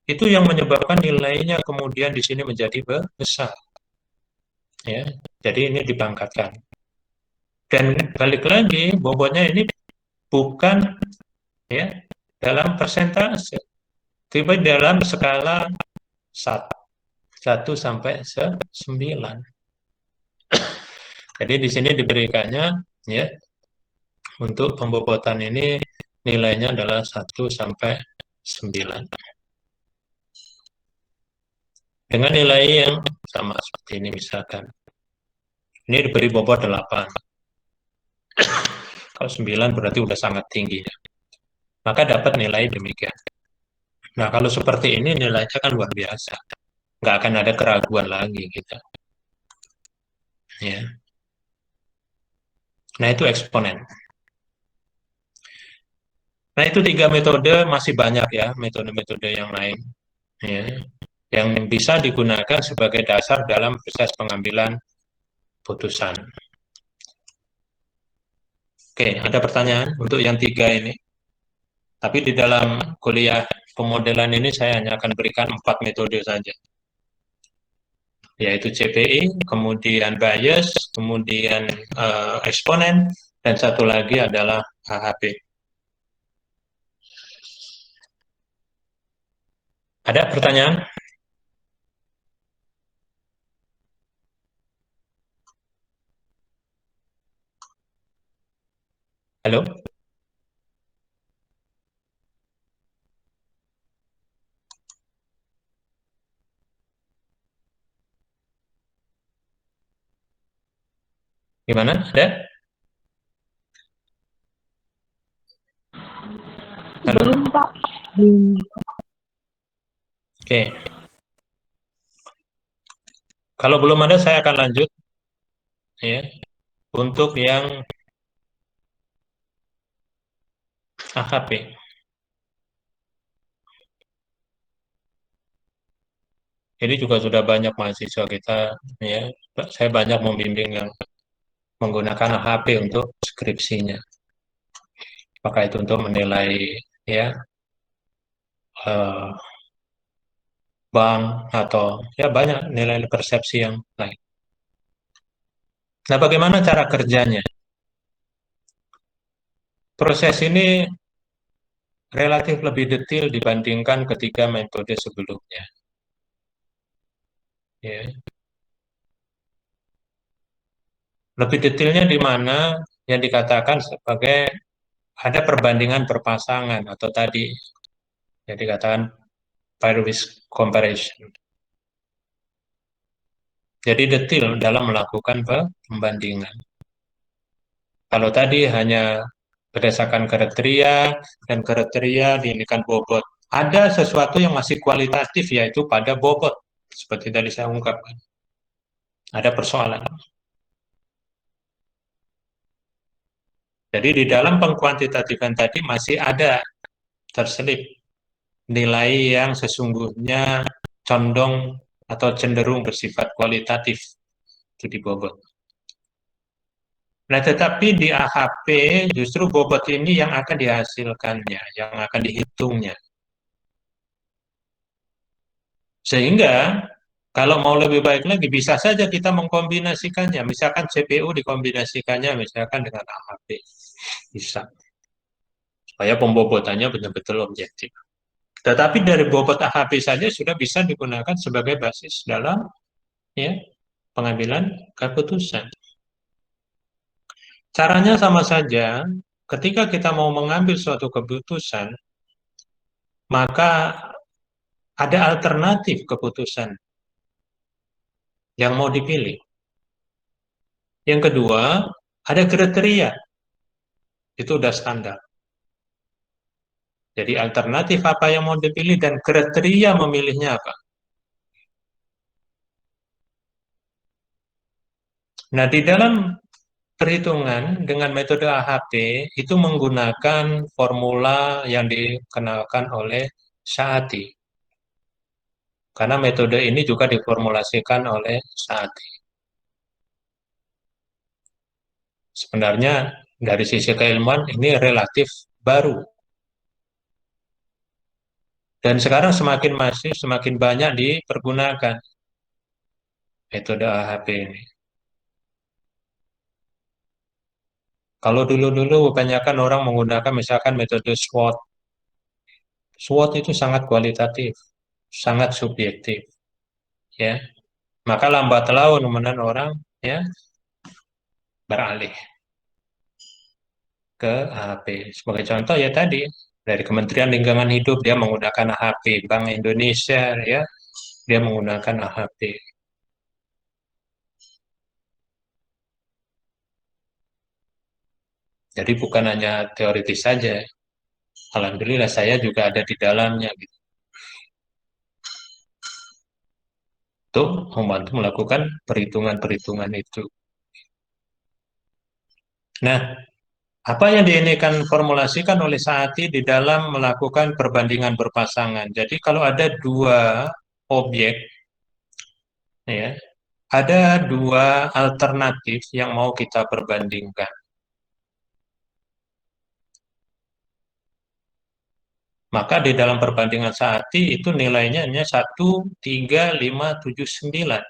Itu yang menyebabkan nilainya kemudian di sini menjadi besar. Ya, jadi ini dipangkatkan. Dan balik lagi, bobotnya ini bukan ya dalam persentase, tapi dalam skala 1 sampai 9. Jadi di sini diberikannya ya untuk pembobotan ini nilainya adalah 1 sampai 9. Dengan nilai yang sama seperti ini misalkan. Ini diberi bobot 8. Kalau 9 berarti udah sangat tinggi ya. Maka dapat nilai demikian. Nah, kalau seperti ini nilainya kan luar biasa. Nggak akan ada keraguan lagi kita. Ya. Nah, itu eksponen. Nah, itu 3 metode, masih banyak ya metode-metode yang lain. Ya. Yang bisa digunakan sebagai dasar dalam proses pengambilan putusan. Oke, ada pertanyaan untuk yang 3 ini. Tapi di dalam kuliah pemodelan ini saya hanya akan berikan 4 metode saja, yaitu CPI, kemudian bias, kemudian eksponen, dan satu lagi adalah HHP. Ada pertanyaan? Halo? Gimana? Ada? Halo? Belum, Pak. Belum. Oke. Kalau belum ada, saya akan lanjut ya. Untuk yang AKP. Ini juga sudah banyak mahasiswa kita ya. Saya banyak membimbing yang menggunakan AHP untuk skripsinya. Apakah itu untuk menilai ya eh, bank atau ya banyak nilai persepsi yang lain. Nah, bagaimana cara kerjanya? Proses ini relatif lebih detail dibandingkan ketiga metode sebelumnya. Ya. Lebih detailnya di mana yang dikatakan sebagai ada perbandingan berpasangan atau tadi yang dikatakan pair risk comparison. Jadi detail dalam melakukan pembandingan. Kalau tadi hanya berdasarkan kriteria dan kriteria diindikan bobot. Ada sesuatu yang masih kualitatif yaitu pada bobot. Seperti tadi saya ungkapkan. Ada persoalan. Jadi di dalam pengkuantitatifan tadi masih ada terselip nilai yang sesungguhnya condong atau cenderung bersifat kualitatif itu di bobot. Nah, tetapi di AHP justru bobot ini yang akan dihasilkannya, yang akan dihitungnya. Sehingga kalau mau lebih baik lagi bisa saja kita mengkombinasikannya. Misalkan CPU dikombinasikannya misalkan dengan AHP. Bisa. Supaya pembobotannya benar-benar objektif. Tetapi dari bobot AHP saja sudah bisa digunakan sebagai basis dalam ya pengambilan keputusan. Caranya sama saja. Ketika kita mau mengambil suatu keputusan, maka ada alternatif keputusan yang mau dipilih. Yang kedua, ada kriteria. Itu udah standar. Jadi alternatif apa yang mau dipilih dan kriteria memilihnya apa. Nah, di dalam perhitungan dengan metode AHP itu menggunakan formula yang dikenalkan oleh Saati. Karena metode ini juga diformulasikan oleh Saati. Sebenarnya dari sisi keilmuan ini relatif baru. Dan sekarang semakin masif, semakin banyak dipergunakan metode AHP ini. Kalau dulu-dulu kebanyakan orang menggunakan misalkan metode SWOT. SWOT itu sangat kualitatif, sangat subjektif, ya. Maka lambat laun kemudian orang ya beralih ke AHP. Sebagai contoh ya tadi dari Kementerian Lingkungan Hidup dia menggunakan AHP, Bank Indonesia ya dia menggunakan AHP. Jadi bukan hanya teoritis saja. Alhamdulillah saya juga ada di dalamnya gitu. Untuk membantu melakukan perhitungan-perhitungan itu. Nah, apa yang diinikan formulasikan oleh Saati di dalam melakukan perbandingan berpasangan. Jadi kalau ada dua objek, ya, ada dua alternatif yang mau kita perbandingkan. Maka di dalam perbandingan Saati itu nilainya hanya 1, 3, 5, 7, 9.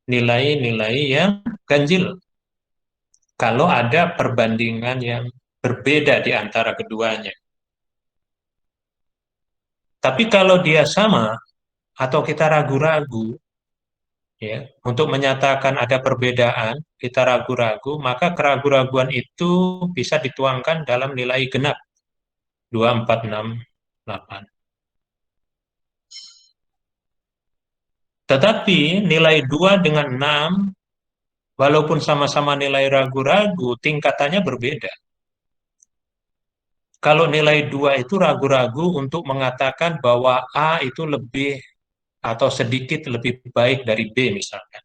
Nilai-nilai yang ganjil. Kalau ada perbandingan yang berbeda di antara keduanya. Tapi kalau dia sama atau kita ragu-ragu, ya, untuk menyatakan ada perbedaan, kita ragu-ragu, maka keraguan-raguan itu bisa dituangkan dalam nilai genap 2, 4, 6, 8. Tetapi nilai 2 dengan 6, walaupun sama-sama nilai ragu-ragu, tingkatannya berbeda. Kalau nilai 2 itu ragu-ragu untuk mengatakan bahwa A itu lebih atau sedikit lebih baik dari B misalkan.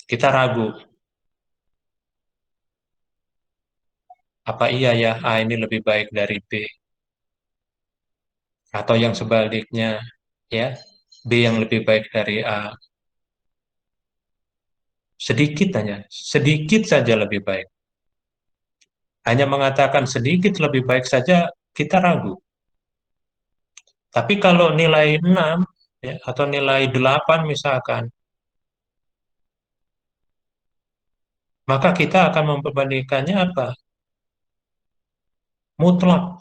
Kita ragu, apa iya ya A ini lebih baik dari B? Atau yang sebaliknya, ya, B yang lebih baik dari A. Sedikit hanya, sedikit saja lebih baik. Hanya mengatakan sedikit lebih baik saja kita ragu. Tapi kalau nilai 6 ya, atau nilai 8 misalkan, maka kita akan memperbandingkannya apa? Mutlak,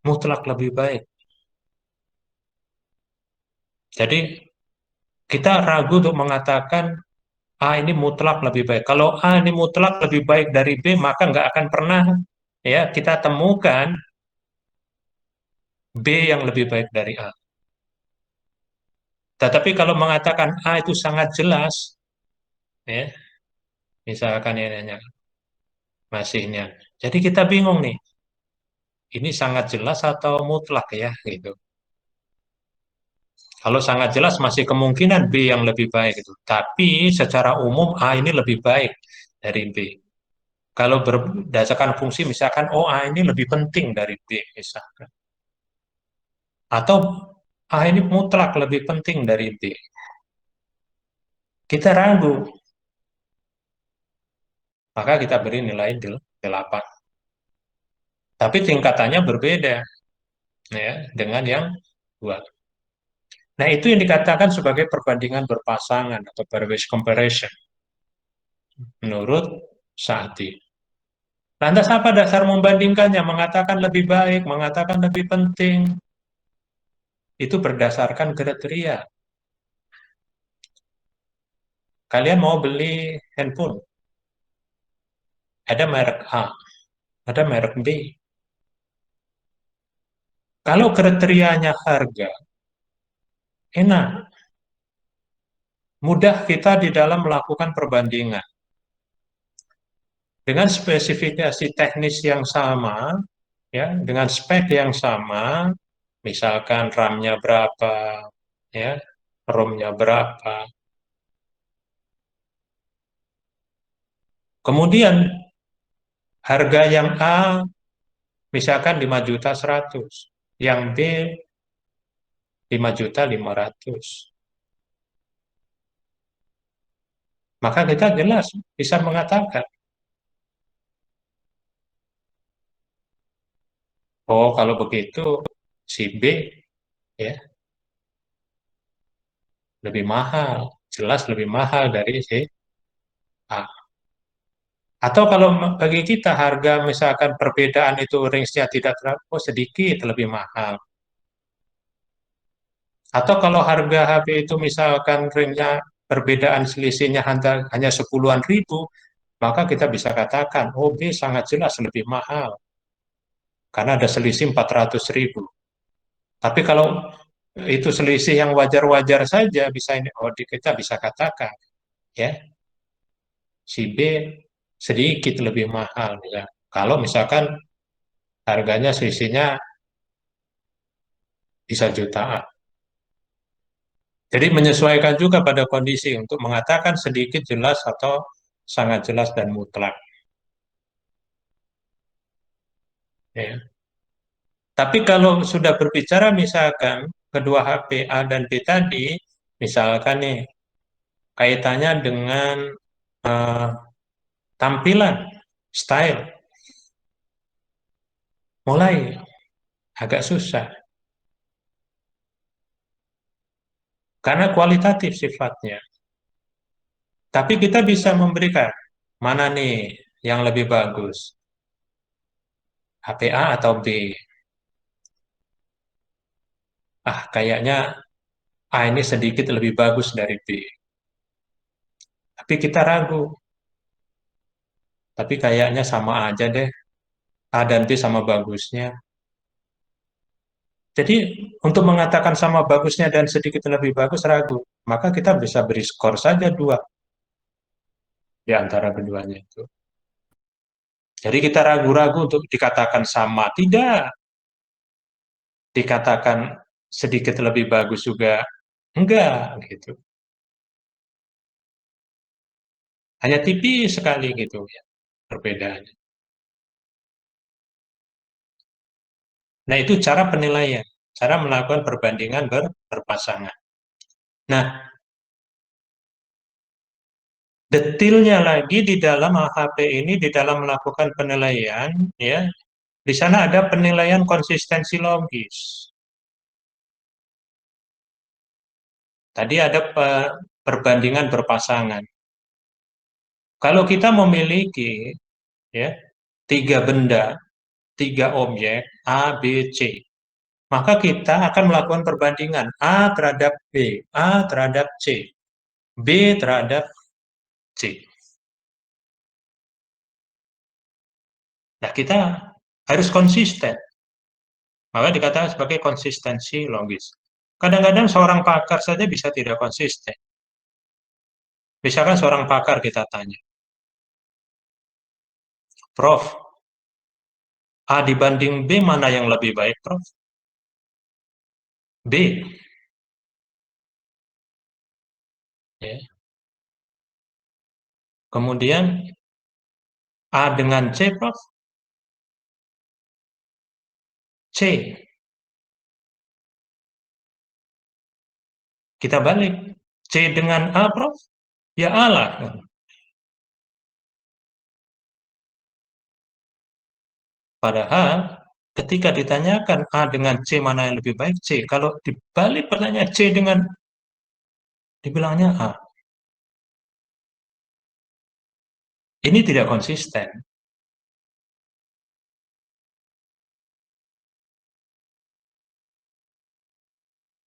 mutlak lebih baik. Jadi kita ragu untuk mengatakan A ini mutlak lebih baik. Kalau A ini mutlak lebih baik dari B, maka nggak akan pernah ya kita temukan B yang lebih baik dari A. Tetapi kalau mengatakan A itu sangat jelas, ya, misalkan ya nanya masihnya. Jadi kita bingung nih, ini sangat jelas atau mutlak ya gitu. Kalau sangat jelas masih kemungkinan B yang lebih baik itu. Tapi secara umum A ini lebih baik dari B. Kalau berdasarkan fungsi misalkan oh A ini lebih penting dari B misalkan. Atau A ini mutlak lebih penting dari B. Kita ragu, maka kita beri nilai 8. Tapi tingkatannya berbeda ya dengan yang dua. Nah, itu yang dikatakan sebagai perbandingan berpasangan atau pairwise comparison menurut Saati. Lantas apa dasar membandingkannya? Mengatakan lebih baik, mengatakan lebih penting. Itu berdasarkan kriteria. Kalian mau beli handphone, ada merek A, ada merek B. Kalau kriterianya harga, enak, mudah kita di dalam melakukan perbandingan. Dengan spesifikasi teknis yang sama, ya, dengan spek yang sama, misalkan RAM-nya berapa, ya, ROM-nya berapa, Kemudian harga yang A misalkan 5.100.000, yang B 5.500.000. Maka kita jelas bisa mengatakan, oh kalau begitu si B ya lebih mahal, jelas lebih mahal dari si A. Atau kalau bagi kita harga misalkan perbedaan itu range-nya tidak terlalu oh, sedikit lebih mahal. Atau kalau harga HP itu misalkan range-nya perbedaan selisihnya hanya sepuluhan ribu, maka kita bisa katakan, oh B sangat jelas lebih mahal karena ada selisih 400.000. Tapi kalau itu selisih yang wajar-wajar saja, bisa ini, oh kita bisa katakan, ya si B sedikit lebih mahal, ya. Kalau misalkan harganya selisihnya bisa jutaan. Jadi menyesuaikan juga pada kondisi untuk mengatakan sedikit jelas atau sangat jelas dan mutlak. Ya. Tapi kalau sudah berbicara misalkan kedua HP A dan B tadi, misalkan nih kaitannya dengan eh, tampilan, style, mulai agak susah karena kualitatif sifatnya. Tapi kita bisa memberikan mana nih yang lebih bagus, HP A atau B? Ah, kayaknya A ini sedikit lebih bagus dari B. Tapi kita ragu, tapi kayaknya sama aja deh. A dan B sama bagusnya. Jadi untuk mengatakan sama bagusnya dan sedikit lebih bagus ragu. Maka kita bisa beri skor saja 2 di antara keduanya itu. Jadi kita ragu-ragu untuk dikatakan sama. Tidak. Dikatakan sedikit lebih bagus juga. Enggak, gitu. Hanya tipis sekali gitu ya perbedaannya. Nah, itu cara penilaian. Cara melakukan perbandingan berpasangan. Nah, detailnya lagi di dalam HP ini, di dalam melakukan penilaian, ya, di sana ada penilaian konsistensi logis. Tadi ada perbandingan berpasangan. Kalau kita memiliki ya 3 benda, 3 objek A, B, C, maka kita akan melakukan perbandingan A terhadap B, A terhadap C, B terhadap C. Nah, kita harus konsisten. Maka dikatakan sebagai konsistensi logis. Kadang-kadang seorang pakar saja bisa tidak konsisten. Misalkan seorang pakar kita tanya, Prof, A dibanding B mana yang lebih baik, Prof? B. Ya. Kemudian A dengan C, Prof? C. Kita balik. C dengan A, Prof? Ya A lah. Padahal ketika ditanyakan A dengan C mana yang lebih baik, C. Kalau dibalik pertanyaan C dengan dibilangnya A. Ini tidak konsisten.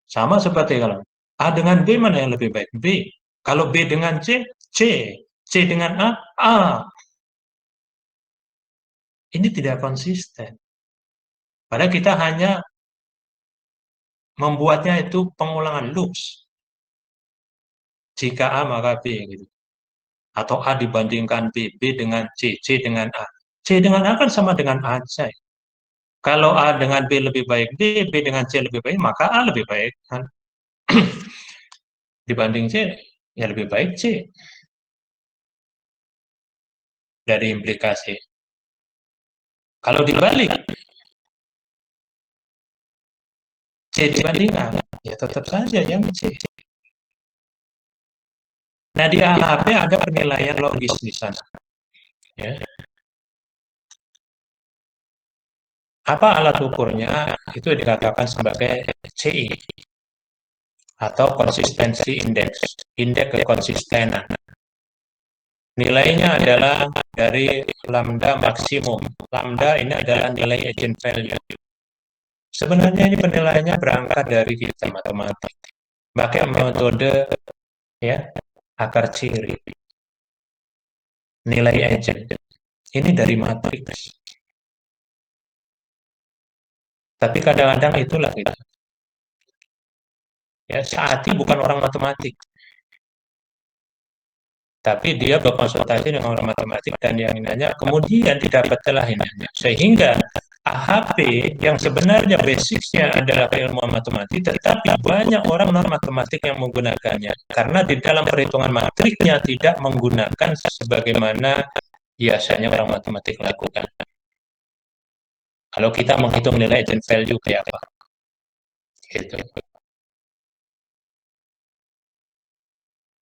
Sama seperti kalau A dengan B mana yang lebih baik? B. Kalau B dengan C, C. C dengan A, A. Ini tidak konsisten. Padahal kita hanya membuatnya itu pengulangan loops. Jika A maka B gitu. Atau A dibandingkan B, B dengan C, C dengan A. C dengan A kan sama dengan A saja. Kalau A dengan B lebih baik B, B dengan C lebih baik, maka A lebih baik kan. Dibanding C, ya lebih baik C. dari implikasi. Kalau dibalik, C dibanding A, ya tetap saja yang C. Nah, di AHP ada penilaian logis di sana. Ya. Apa alat ukurnya? Itu dikatakan sebagai CI atau konsistensi indeks, indeks kekonsistenan. Nilainya adalah dari lambda maksimum. Lambda ini adalah nilai agent value. Sebenarnya ini penilaiannya berangkat dari kita matematik. Pakai metode ya akar ciri. Nilai agent. Ini dari matriks. Tapi kadang-kadang itulah kita. Ya, Saati bukan orang matematik, tapi dia berkonsultasi dengan orang matematik dan yang nanya, kemudian didapatlah ini. Sehingga AHP yang sebenarnya basicnya adalah keilmuan matematik, tetapi banyak orang non matematik yang menggunakannya karena di dalam perhitungan matriknya tidak menggunakan sebagaimana biasanya orang matematik lakukan. Kalau kita menghitung nilai agent value kayak apa, gitu.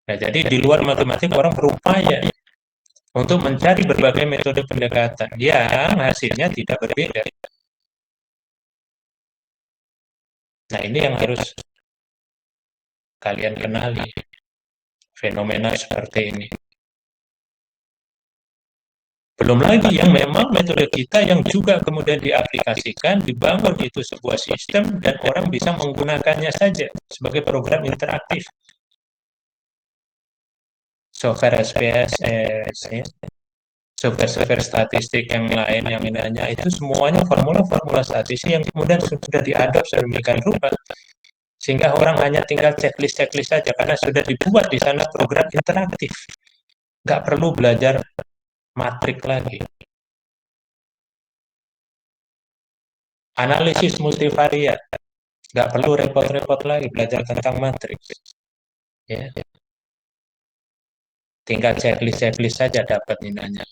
Nah, jadi di luar matematik orang berupaya untuk mencari berbagai metode pendekatan yang hasilnya tidak berbeda. Nah, ini yang harus kalian kenali, fenomena seperti ini. Belum lagi yang memang metode kita yang juga kemudian diaplikasikan, dibangun itu sebuah sistem dan orang bisa menggunakannya saja sebagai program interaktif. Software SPSS, ya. Software statistik yang lain yang inanya itu semuanya formula-formula statistik yang kemudian sudah diadopsi sedemikian rupa sehingga orang hanya tinggal checklist saja karena sudah dibuat di sana program interaktif, nggak perlu belajar matrik lagi. Analisis multivariat, nggak perlu repot-repot lagi belajar tentang matrik, ya. Tinggal checklist saja dapat nilainya.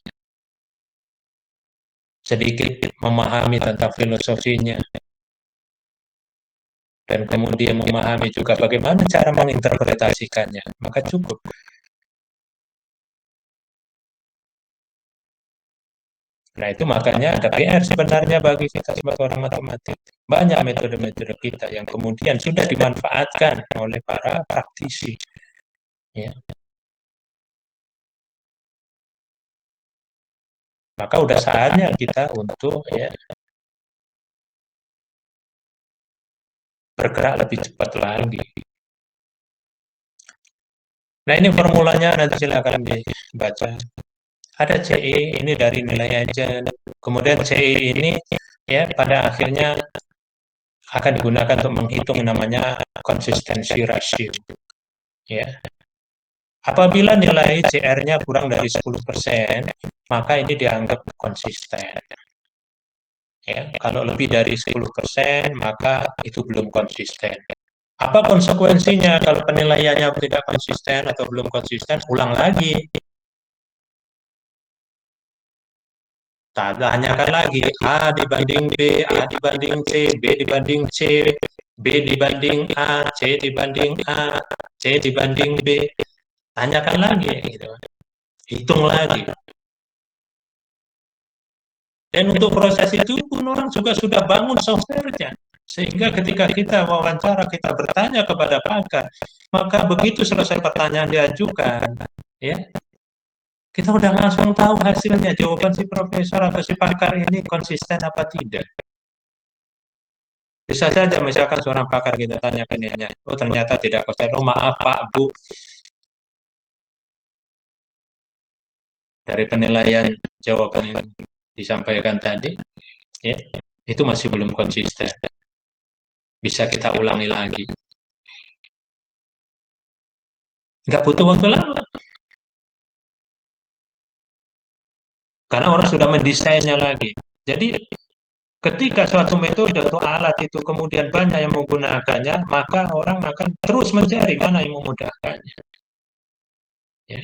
Sedikit memahami tentang filosofinya, dan kemudian memahami juga bagaimana cara menginterpretasikannya, maka cukup. Nah, itu makanya ada PR sebenarnya bagi kita sebagai orang matematik. Banyak metode-metode kita yang kemudian sudah dimanfaatkan oleh para praktisi. Ya. Maka udah saatnya kita untuk ya bergerak lebih cepat lagi. Nah, ini formulanya nanti silakan dibaca. Ada CE ini dari nilai agent. Kemudian CE ini ya pada akhirnya akan digunakan untuk menghitung namanya konsistensi rasio. Ya. Apabila nilai CR-nya kurang dari 10%, maka ini dianggap konsisten. Ya, kalau lebih dari 10%, maka itu belum konsisten. Apa konsekuensinya kalau penilaiannya tidak konsisten atau belum konsisten? Ulang lagi. Tanyakan lagi, A dibanding B, A dibanding C, B dibanding C, B dibanding A, C dibanding A, C dibanding B. Tanyakan lagi, gitu. Hitung lagi. Dan untuk proses itu pun orang juga sudah bangun softwarenya. Sehingga ketika kita wawancara, kita bertanya kepada pakar, maka begitu selesai pertanyaan diajukan, ya, kita udah langsung tahu hasilnya, jawaban si profesor atau si pakar ini konsisten apa tidak. Bisa saja misalkan seorang pakar kita tanya ke dia, oh ternyata tidak konsisten, oh maaf Pak, Bu, dari penilaian jawaban yang disampaikan tadi, ya, itu masih belum konsisten. Bisa kita ulangi lagi. Nggak butuh waktu lama. Karena orang sudah mendesainnya lagi. Jadi ketika suatu metode atau alat itu kemudian banyak yang menggunakannya, maka orang akan terus mencari mana yang memudahkannya. Ya.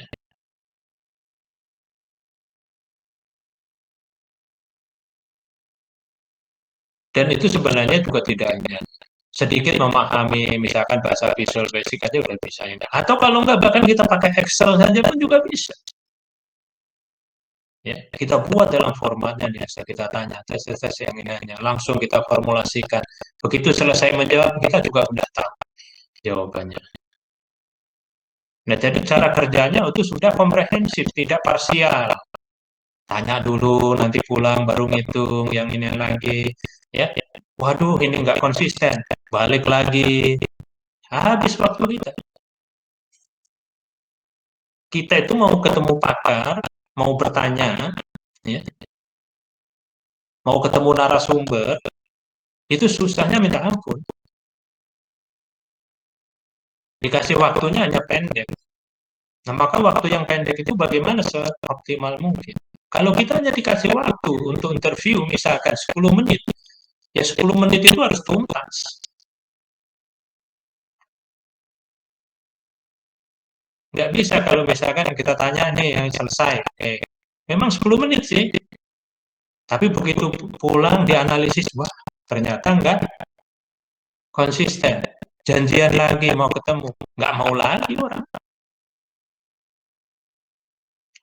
Dan itu sebenarnya juga tidak hanya sedikit memahami misalkan bahasa Visual Basic aja udah bisa ini. Atau kalau nggak bahkan kita pakai Excel saja pun juga bisa. Ya, kita buat dalam formatnya nih, kita tanya tes yang ini hanya langsung kita formulasikan. Begitu selesai menjawab, kita juga udah tahu jawabannya. Nah, jadi cara kerjanya itu sudah komprehensif, tidak parsial. Tanya dulu, nanti pulang baru ngitung yang ini lagi. Ya, waduh ini nggak konsisten, balik lagi. Habis waktu kita. Kita itu mau ketemu pakar, mau bertanya, ya, mau ketemu narasumber, itu susahnya minta ampun. Dikasih waktunya hanya pendek. Nah, maka waktu yang pendek itu bagaimana seoptimal mungkin. Kalau kita hanya dikasih waktu untuk interview, misalkan 10 menit, ya 10 menit itu harus tuntas. Nggak bisa kalau misalkan kita tanya nih yang selesai. Memang 10 menit sih, tapi begitu pulang dianalisis, wah ternyata nggak konsisten. Janjian lagi mau ketemu, nggak mau lagi orang.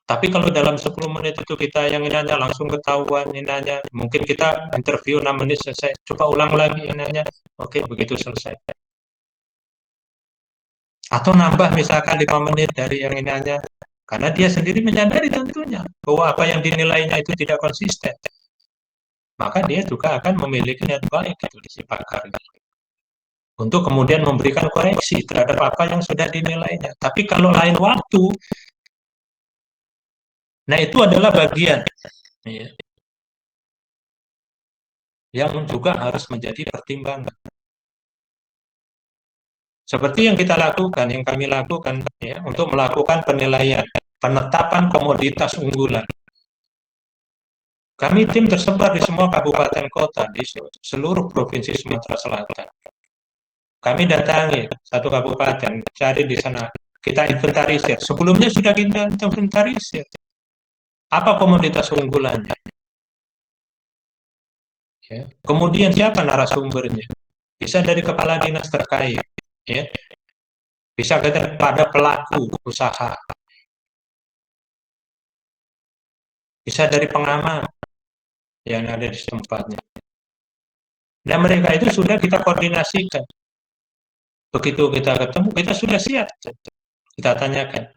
Tapi kalau dalam 10 menit itu kita yang ini hanya langsung ketahuan ini hanya, mungkin kita interview 6 menit selesai, coba ulang lagi ini hanya, oke begitu selesai. Atau nambah misalkan 5 menit dari yang ini hanya, karena dia sendiri menyadari tentunya bahwa apa yang dinilainya itu tidak konsisten. Maka dia juga akan memiliki niat baik itu di si pakar untuk kemudian memberikan koreksi terhadap apa yang sudah dinilainya. Tapi kalau lain waktu, nah itu adalah bagian ya, yang juga harus menjadi pertimbangan. Seperti yang kita lakukan, yang kami lakukan ya, untuk melakukan penilaian, penetapan komoditas unggulan. Kami tim tersebar di semua kabupaten kota di seluruh provinsi Sumatera Selatan. Kami datangi satu kabupaten, cari di sana, kita inventarisir. Sebelumnya sudah kita inventarisir. Apa komoditas unggulannya? Ya. Kemudian siapa narasumbernya? Bisa dari kepala dinas terkait, ya. Bisa kepada pelaku usaha, bisa dari pengamat yang ada di tempatnya. Dan mereka itu sudah kita koordinasikan. Begitu kita ketemu, kita sudah siap. Kita tanyakan.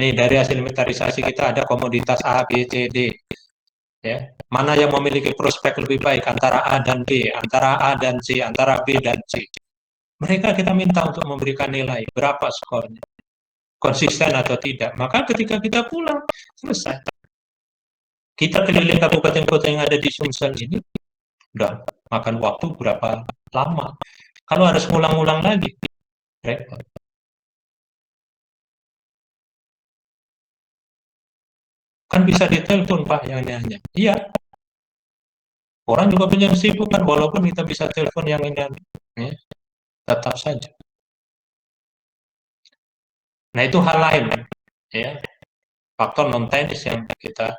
Nih dari hasil inventarisasi kita ada komoditas A, B, C, D. Ya, mana yang memiliki prospek lebih baik antara A dan B, antara A dan C, antara B dan C. Mereka kita minta untuk memberikan nilai, berapa skornya, konsisten atau tidak. Maka ketika kita pulang, selesai. Kita keliling kabupaten kota yang ada di Sumsel ini, udah makan waktu berapa lama. Kalau harus ngulang-ngulang lagi, repot. Kan bisa ditelepon Pak yang nanya. Iya, orang juga punya kesibukan, walaupun kita bisa telepon yang ini, ya, tetap saja. Nah itu hal lain, ya, faktor non teknis yang kita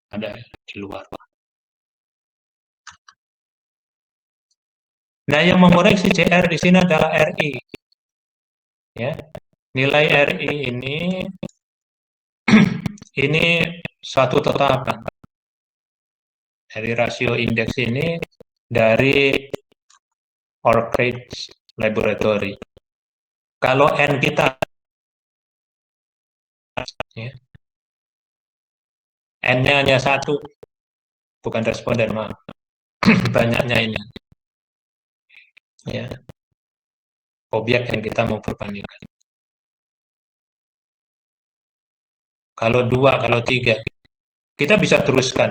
ada di luar. Nah yang mengoreksi CR di sini adalah RI, ya. Nilai RI ini suatu tetapan dari rasio indeks ini dari Orchid Laboratory. Kalau N kita, ya, N-nya hanya satu, bukan responden, maaf. Banyaknya ini, ya, objek yang kita mau perbandingkan. Kalau dua, kalau tiga, kita bisa teruskan.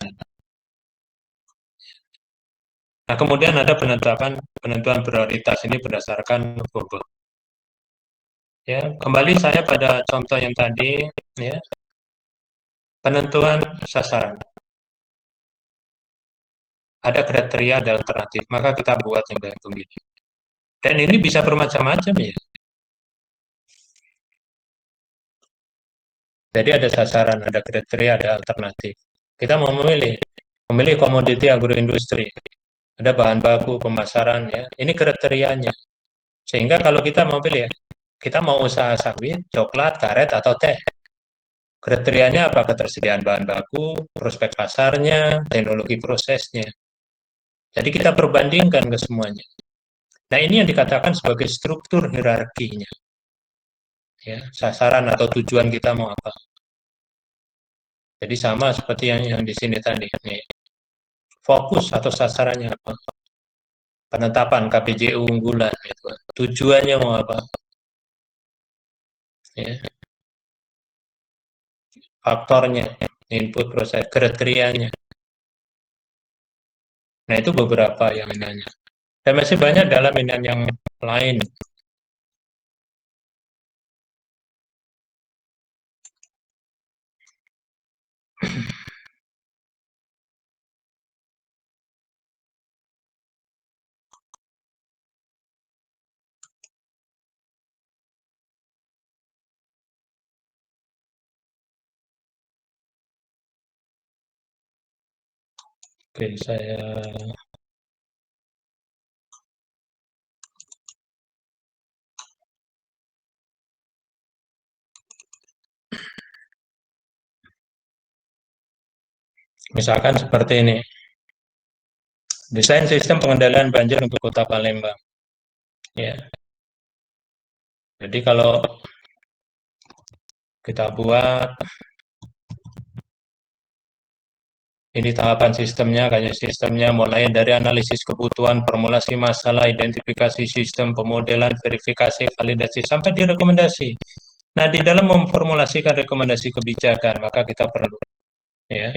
Nah, kemudian ada penentuan prioritas ini berdasarkan bobot. Ya, kembali saya pada contoh yang tadi, ya, penentuan sasaran. Ada kriteria, ada alternatif, maka kita buat yang kayak begini. Dan ini bisa bermacam-macam ya. Jadi ada sasaran, ada kriteria, ada alternatif. Kita mau memilih memilih komoditi agroindustri. Ada bahan baku, pemasaran ya. Ini kriterianya. Sehingga kalau kita mau pilih ya, kita mau usaha sawit, coklat, karet, atau teh. Kriterianya apa? Ketersediaan bahan baku, prospek pasarnya, teknologi prosesnya. Jadi kita perbandingkan ke semuanya. Nah, ini yang dikatakan sebagai struktur hierarkinya. Ya, sasaran atau tujuan kita mau apa. Jadi sama seperti yang di sini tadi. Nih, fokus atau sasarannya apa. Penetapan KPJU unggulan. Gitu. Tujuannya mau apa. Ya, faktornya, input proses, kriterianya. Nah, itu beberapa yang ini. Dan masih banyak dalam ini yang lain. Oke, saya misalkan seperti ini. Desain sistem pengendalian banjir untuk Kota Palembang. Ya. Jadi kalau kita buat ini tahapan sistemnya, kayak sistemnya mulai dari analisis kebutuhan, formulasi masalah, identifikasi sistem, pemodelan, verifikasi, validasi, sampai di rekomendasi. Nah, di dalam memformulasikan rekomendasi kebijakan, maka kita perlu ya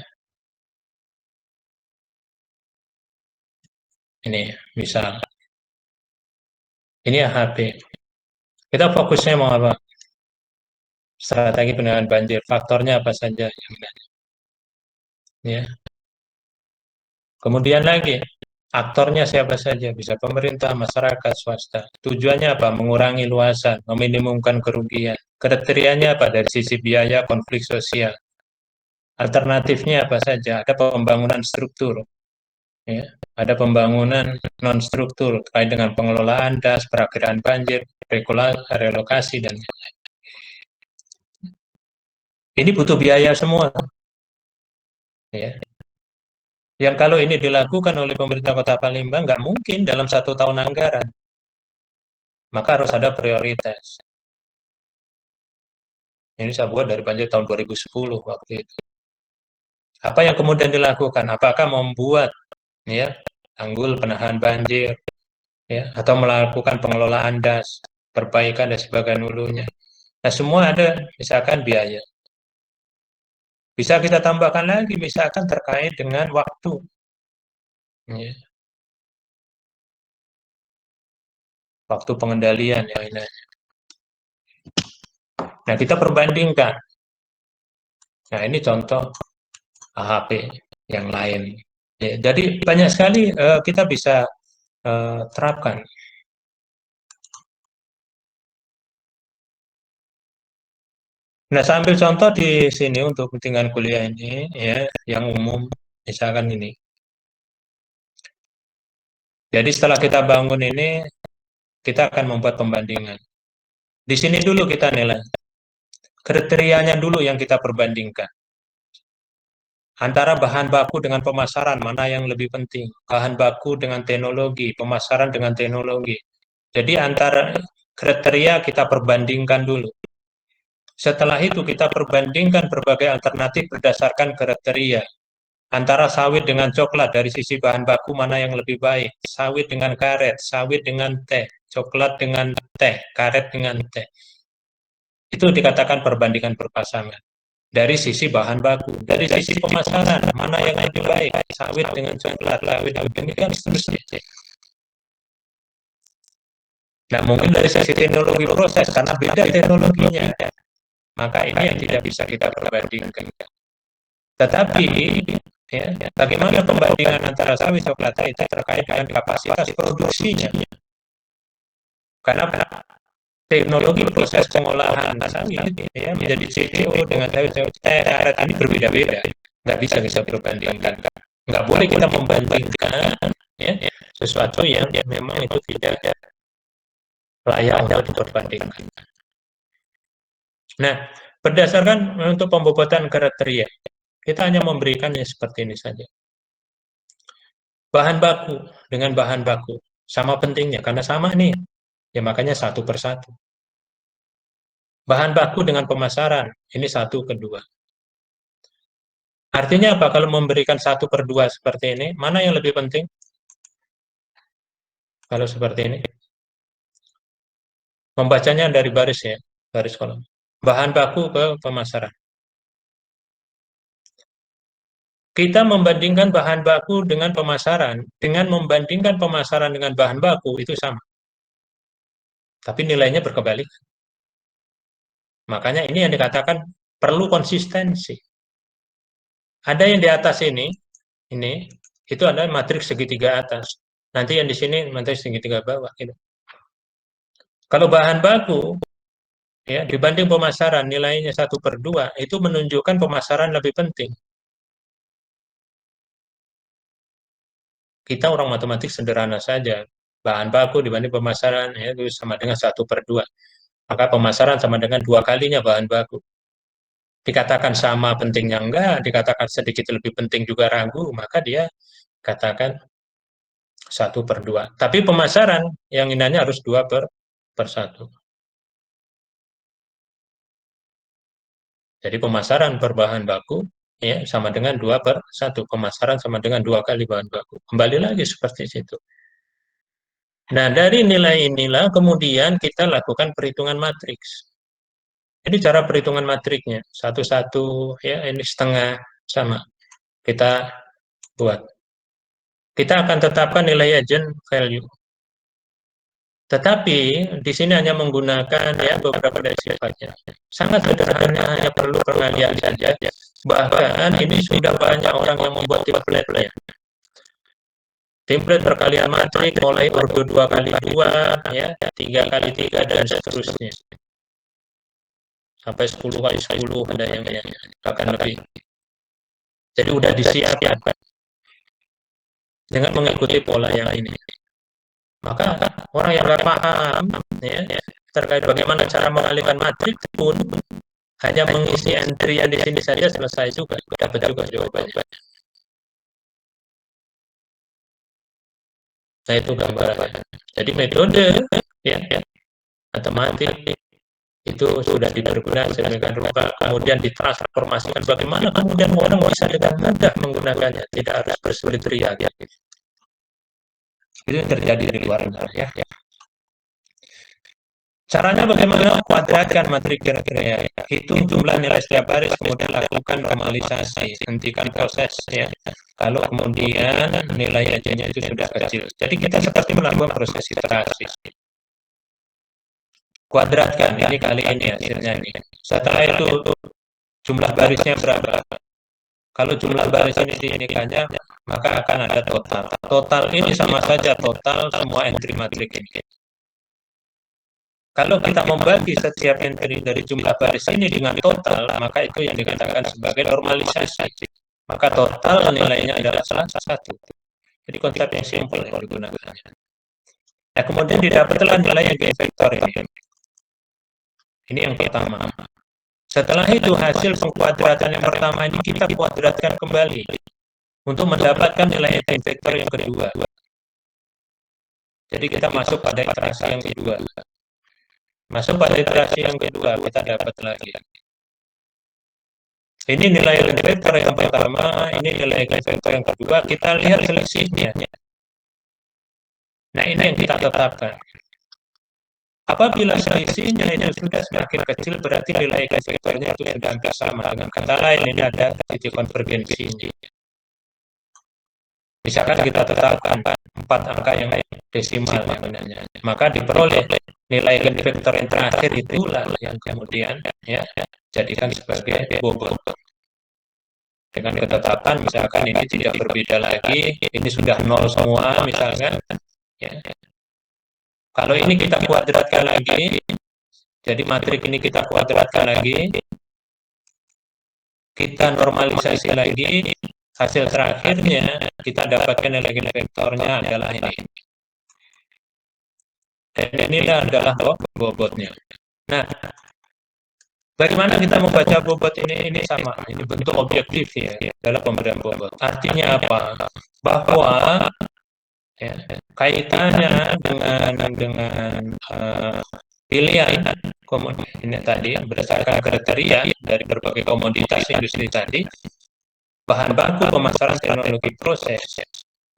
ini misal ini AHP. Kita fokusnya mau apa? Strategi penanganan banjir. Faktornya apa saja yang ada? Ya. Kemudian lagi, aktornya siapa saja? Bisa pemerintah, masyarakat, swasta. Tujuannya apa? Mengurangi luasan, meminimumkan kerugian. Kriterianya apa? Dari sisi biaya, konflik sosial. Alternatifnya apa saja? Ada pembangunan struktur, ya. Ada pembangunan non struktur terkait dengan pengelolaan das, perakiraan banjir, relokasi dan ini butuh biaya semua, ya. Yang kalau ini dilakukan oleh pemerintah Kota Palembang nggak mungkin dalam 1 tahun anggaran, maka harus ada prioritas. Ini saya buat dari banjir tahun 2010 waktu itu. Apa yang kemudian dilakukan? Apakah membuat ya tanggul penahan banjir, ya, atau melakukan pengelolaan das, perbaikan dan sebagainya hulunya? Nah, semua ada misalkan biaya. Bisa kita tambahkan lagi misalkan terkait dengan waktu. Ya, waktu pengendalian ya ini. Nah, kita perbandingkan. Nah, ini contoh AHP yang lain. Ya, jadi banyak sekali kita bisa terapkan. Nah, saya ambil contoh di sini untuk kepentingan kuliah ini, ya, yang umum, misalkan ini. Jadi setelah kita bangun ini, kita akan membuat pembandingan. Di sini dulu kita nilai. Kriterianya dulu yang kita perbandingkan. Antara bahan baku dengan pemasaran, mana yang lebih penting? Bahan baku dengan teknologi, pemasaran dengan teknologi. Jadi antara kriteria kita perbandingkan dulu. Setelah itu kita perbandingkan berbagai alternatif berdasarkan kriteria. Antara sawit dengan coklat dari sisi bahan baku mana yang lebih baik? Sawit dengan karet, sawit dengan teh, coklat dengan teh, karet dengan teh. Itu dikatakan perbandingan berpasangan. Dari sisi bahan baku, dari sisi pemasaran mana yang lebih baik? Sawit dengan coklat, sawit dengan demikian seterusnya. Nah, mungkin dari sisi teknologi proses karena beda teknologinya. Maka ini yang tidak bisa kita perbandingkan. Tetapi ya, bagaimana pembandingan antara sawit coklat itu terkait dengan kapasitas produksinya? Karena teknologi proses pengolahan sawit ya, menjadi CPO dengan sawit karet ini berbeda-beda, nggak bisa kita perbandingkan. Nggak boleh kita membandingkan ya, sesuatu yang memang itu tidak layak untuk diperbandingkan. Nah, berdasarkan untuk pembobatan kriteria, kita hanya memberikannya seperti ini saja. Bahan baku dengan bahan baku sama pentingnya karena sama nih, ya makanya satu per satu. Bahan baku dengan pemasaran ini satu ke dua. Artinya apa? Kalau memberikan satu per dua seperti ini, mana yang lebih penting? Kalau seperti ini, membacanya dari baris ya, baris kolom. Bahan baku ke pemasaran. Kita membandingkan bahan baku dengan pemasaran, dengan membandingkan pemasaran dengan bahan baku itu sama. Tapi nilainya berkebalikan. Makanya ini yang dikatakan perlu konsistensi. Ada yang di atas ini itu ada matriks segitiga atas. Nanti yang di sini matriks segitiga bawah. Gitu. Kalau bahan baku ya dibanding pemasaran nilainya 1/2 itu menunjukkan pemasaran lebih penting. Kita orang matematik sederhana saja. Bahan baku dibanding pemasaran ya, itu sama dengan 1/2. Maka pemasaran sama dengan 2 kalinya bahan baku. Dikatakan sama pentingnya enggak, dikatakan sedikit lebih penting juga ragu, maka dia katakan 1/2. Tapi pemasaran yang inanya harus 2/1. Jadi pemasaran per bahan baku ya sama dengan 2/1. Pemasaran sama dengan 2 kali bahan baku. Kembali lagi seperti itu. Nah, dari nilai inilah kemudian kita lakukan perhitungan matriks. Jadi cara perhitungan matriknya, satu-satu, ya ini setengah, sama. Kita buat. Kita akan tetapkan nilai agent value. Tetapi di sini hanya menggunakan ya beberapa dari sifatnya. Sangat sederhana, hanya perlu pengalian saja. Bahkan ini sudah banyak orang yang membuat template-nya. Template perkalian matrik mulai ordo 2x2, ya, 3x3 dan seterusnya. Sampai 10x10 ada yang bahkan lebih. Jadi udah disiapkan dengan mengikuti pola yang ini. Maka orang yang nggak paham ya, terkait bagaimana cara mengalihkan matrik pun hanya mengisi entry yang di sini saja selesai juga, dapat juga jawabannya. Nah itu gambarannya. Jadi metode ya, matematik itu sudah dipergunakan sedemikian rupa, kemudian ditransformasikan bagaimana kemudian orang bisa dengan mudah menggunakannya, tidak harus bersulit riak. Ya. Itu yang terjadi di luar ya. Caranya bagaimana? Kuadratkan matrik kira-kira. Hitung jumlah nilai setiap baris, kemudian lakukan normalisasi. Hentikan proses ya. Kalau kemudian nilai aja-nya itu sudah kecil. Jadi kita seperti melakukan proses iterasi. Kuadratkan, ini kali ini hasilnya ini. Setelah itu jumlah barisnya berapa? Kalau jumlah baris ini diinikannya, maka akan ada total. Total ini sama saja total semua entry matrik ini. Kalau kita membagi setiap entry dari jumlah baris ini dengan total, maka itu yang dikatakan sebagai normalisasi. Maka total nilainya adalah salah satu. Jadi konsep yang simpel yang digunakan. Nah, kemudian didapatlah nilai yang vektor ini. Ini yang pertama. Setelah itu hasil pengkuadratan yang pertama ini kita kuadratkan kembali untuk mendapatkan nilai vektor yang kedua. Jadi kita masuk pada iterasi yang kedua. Masuk pada iterasi yang kedua, kita dapat lagi. Ini nilai vektor yang pertama, ini nilai vektor yang kedua, kita lihat selisihnya. Nah, ini yang kita tetapkan. Apabila selisihnya itu sudah semakin kecil, berarti nilai vektornya itu sudah hampir sama. Dengan kata lain, ini ada titik konvergensinya. Misalkan kita tetapkan 4 angka yang desimal namanya, maka diperoleh nilai vektor yang terakhir itulah yang kemudian ya jadikan sebagai bobot. Dengan ketetapan misalkan ini tidak berbeda lagi, ini sudah 0 semua misalkan. Ya. Kalau ini kita kuadratkan lagi, jadi matrik ini kita kuadratkan lagi, kita normalisasi lagi, hasil terakhirnya kita dapatkan nilai vektornya adalah ini. Dan inilah adalah bobotnya. Nah, bagaimana kita membaca bobot ini? Ini sama, ini bentuk objektif ya dalam pemberian bobot. Artinya apa? Bahwa ya, kaitannya dengan pilihan ini tadi berdasarkan kriteria dari berbagai komoditas industri tadi, bahan baku pemasaran teknologi proses,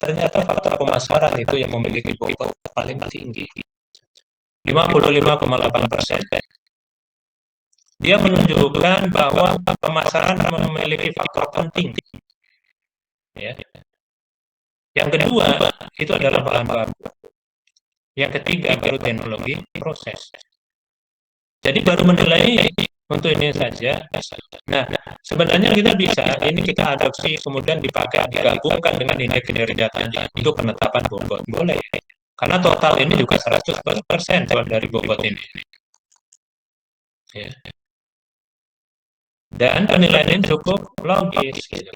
ternyata faktor pemasaran itu yang memiliki bobot paling tinggi, 55,8%. Dia menunjukkan bahwa pemasaran memiliki faktor penting. Ya. Yang kedua, itu adalah bahan baku. Yang ketiga, baru teknologi proses. Jadi baru menilai untuk ini saja. Nah, sebenarnya kita bisa, ini kita adopsi kemudian dipakai, digabungkan dengan indeks kinerja tadi untuk penetapan bobot. Boleh. Karena total ini juga 100% dari bobot ini. Ya. Dan penilaian ini cukup logis. Gitu.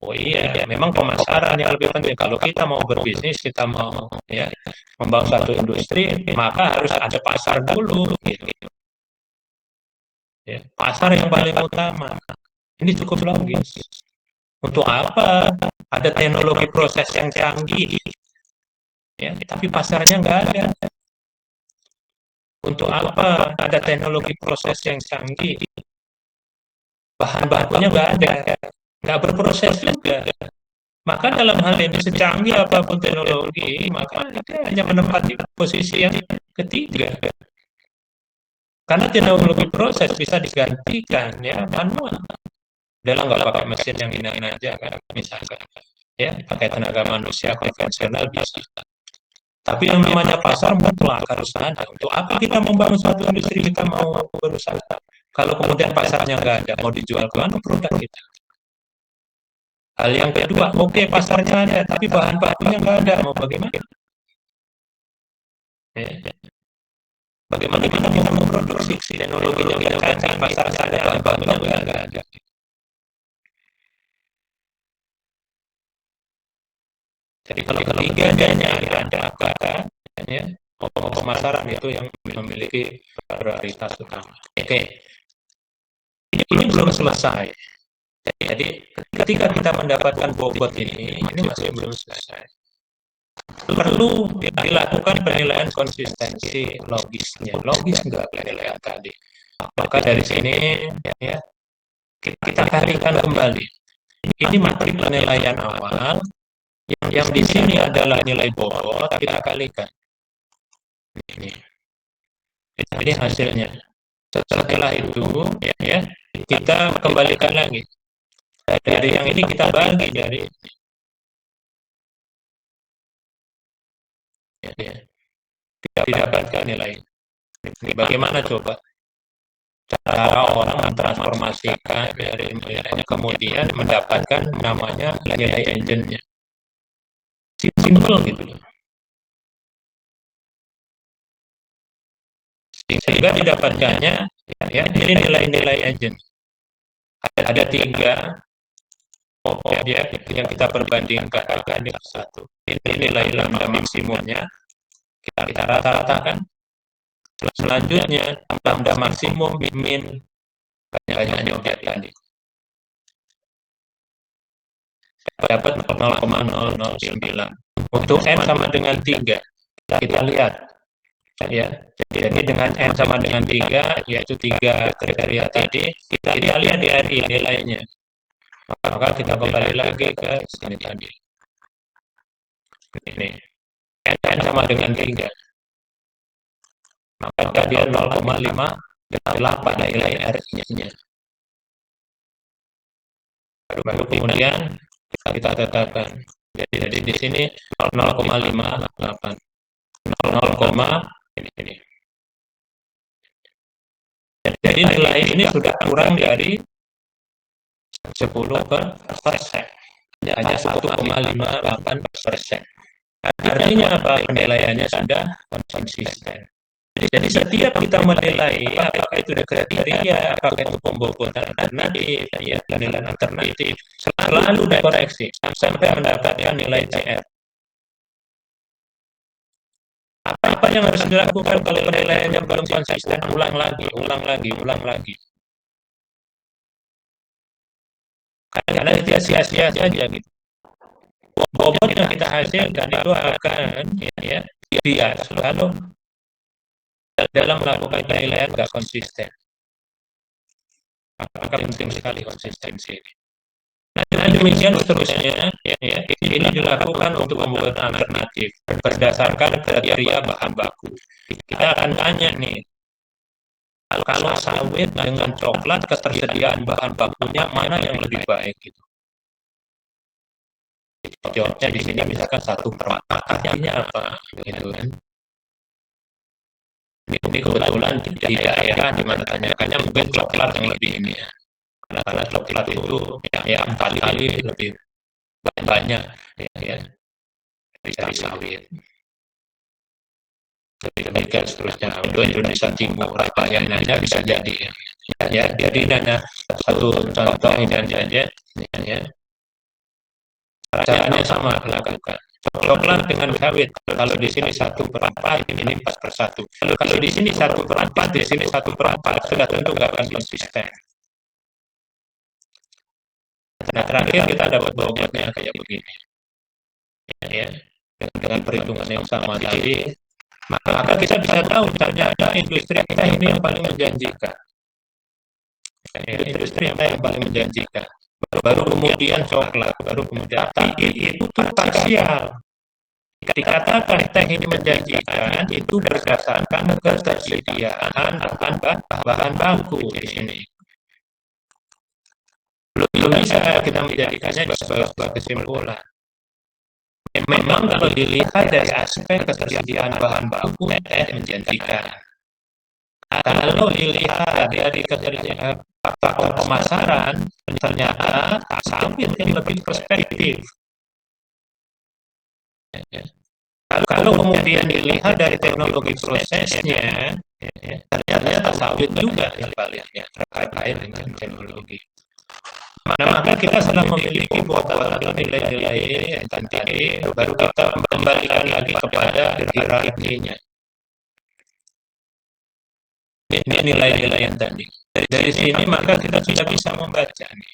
Oh iya, memang pemasaran yang lebih penting. Kalau kita mau berbisnis, kita mau ya membangun satu industri, maka harus ada pasar dulu. Gitu. Ya, pasar yang paling utama. Ini cukup logis. Untuk apa? Ada teknologi proses yang canggih, ya, tapi pasarnya nggak ada. Untuk apa? Ada teknologi proses yang canggih, bahan bakunya nggak ada, nggak berproses juga. Maka dalam hal ini secanggih apapun teknologi, maka itu hanya menempati posisi yang ketiga. Karena teknologi proses bisa digantikan ya manual. Dalam nggak pakai mesin yang ini aja kan, misalkan ya pakai tenaga manusia konvensional bisa. Tapi yang namanya pasar mutlak harus ada. Untuk apa kita membangun suatu industri, kita mau berusaha? Kalau kemudian pasarnya nggak ada, mau dijual ke mana produk kita? Hal yang kedua, oke pasarnya ada, tapi bahan bakunya nggak ada, mau bagaimana? Ya. Bagaimana kita mau memproduksi teknologinya nggak canggih, pasarnya ada, bahan bakunya nggak ada. Jadi kalau ketiganya ada apakah ya, pemasaran itu yang memiliki prioritas utama. Oke, ini belum selesai. Jadi ketika kita mendapatkan bobot ini masih belum selesai. Perlu dilakukan penilaian konsistensi logisnya. Logis enggak penilaian tadi? Maka dari sini ya kita kalikan kembali. Ini materi penilaian awal yang di sini adalah nilai bobot, kita kalikan. Ini hasilnya. Setelah itu ya kita kembalikan lagi. Dari yang ini kita bagi dari ya, tidak didapatkan nilai. Ini bagaimana coba cara orang mentransformasikan dari nilainya kemudian mendapatkan namanya nilai engine-nya. Simple gitu loh. Sehingga didapatkannya ya ini nilai-nilai engine. Ada 3 objek yang kita perbandingkan dengan satu. Ini nilai lambda maksimumnya. Kita rata-ratakan. Selanjutnya lambda maksimum min banyaknya objek tadi. Dapat 0,009. Untuk n sama dengan 3. Kita lihat ya. Jadi dengan n sama dengan 3 yaitu 3 kriteria tadi, kita lihat di RI nilainya. Maka kita kembali lagi ke sini tadi. Ini n sama dengan 3. Maka dia 0,58 nilai RI-nya. Baru kemudian kita tetapkan. Jadi di sini 0,58. 0, ini. Jadi nilai ini sudah kurang dari 10%. Hanya 1,58%. Artinya apa? Penilaiannya sudah konsisten. Jadi setiap kita menilai apakah itu kriteria, apakah itu pembobotan alternatif, ya penilaian alternatif, selalu dikoreksi sampai mendapatkan nilai CR. Apa yang harus dilakukan kalau penilaiannya belum konsisten? Ulang lagi, ulang lagi, ulang lagi. Karena itu sia-sia saja gitu. Bobot yang kita hasilkan itu akan ya bias lalu dalam melakukan penilaian nggak konsisten. Maka penting sekali konsistensi ini. Nah, demikian seterusnya, ya, ini dilakukan untuk pembuatan alternatif berdasarkan kriteria bahan baku. Kita akan tanya nih, kalau sawit dengan coklat ketersediaan bahan bakunya mana yang lebih baik gitu. Jawabnya di sini misalkan 1/4, artinya apa? Gitu kan. Ini kebetulan di daerah di mana tanyakannya mungkin coklat yang lebih ini ya. Karena coklat itu ya 4 kali lebih banyak ya dari sawit. Demikian seterusnya untuk Indonesia Timur apa yang nanya bisa jadi ya jadi nanya satu contoh ini aja ya caranya sama lakukan coklat dengan sawit kalau di sini 1/4 ini 4/1 kalau di sini 1/4 di sini 1/4 sudah tentu nggak akan konsisten. Nah terakhir kita dapat bobotnya kayak begini ya dengan perhitungan yang sama tadi maka kita bisa tahu ternyata industri kita ini yang paling menjanjikan ya, industri yang paling menjanjikan baru kemudian coklat baru kemudian tapi itu tuh parsial dikatakan teh ini menjanjikan itu berdasarkan ketersediaan bahan baku di sini belum bisa kita menjadikannya sebuah kesimpulan. Memang kalau dilihat dari aspek ketersediaan bahan baku teh menjanjikan. Kalau dilihat dari ketersediaan faktor pemasaran, ternyata sawit yang lebih perspektif. Kalau kemudian dilihat dari teknologi prosesnya, ternyata sawit juga yang paling terkait dengan teknologi. Maka kita sedang memiliki beberapa nilai-nilai yang tadi baru kita kembalikan lagi kepada hierarkinya. Ini nilai-nilai yang tadi. Dari sini maka kita sudah bisa membaca nih.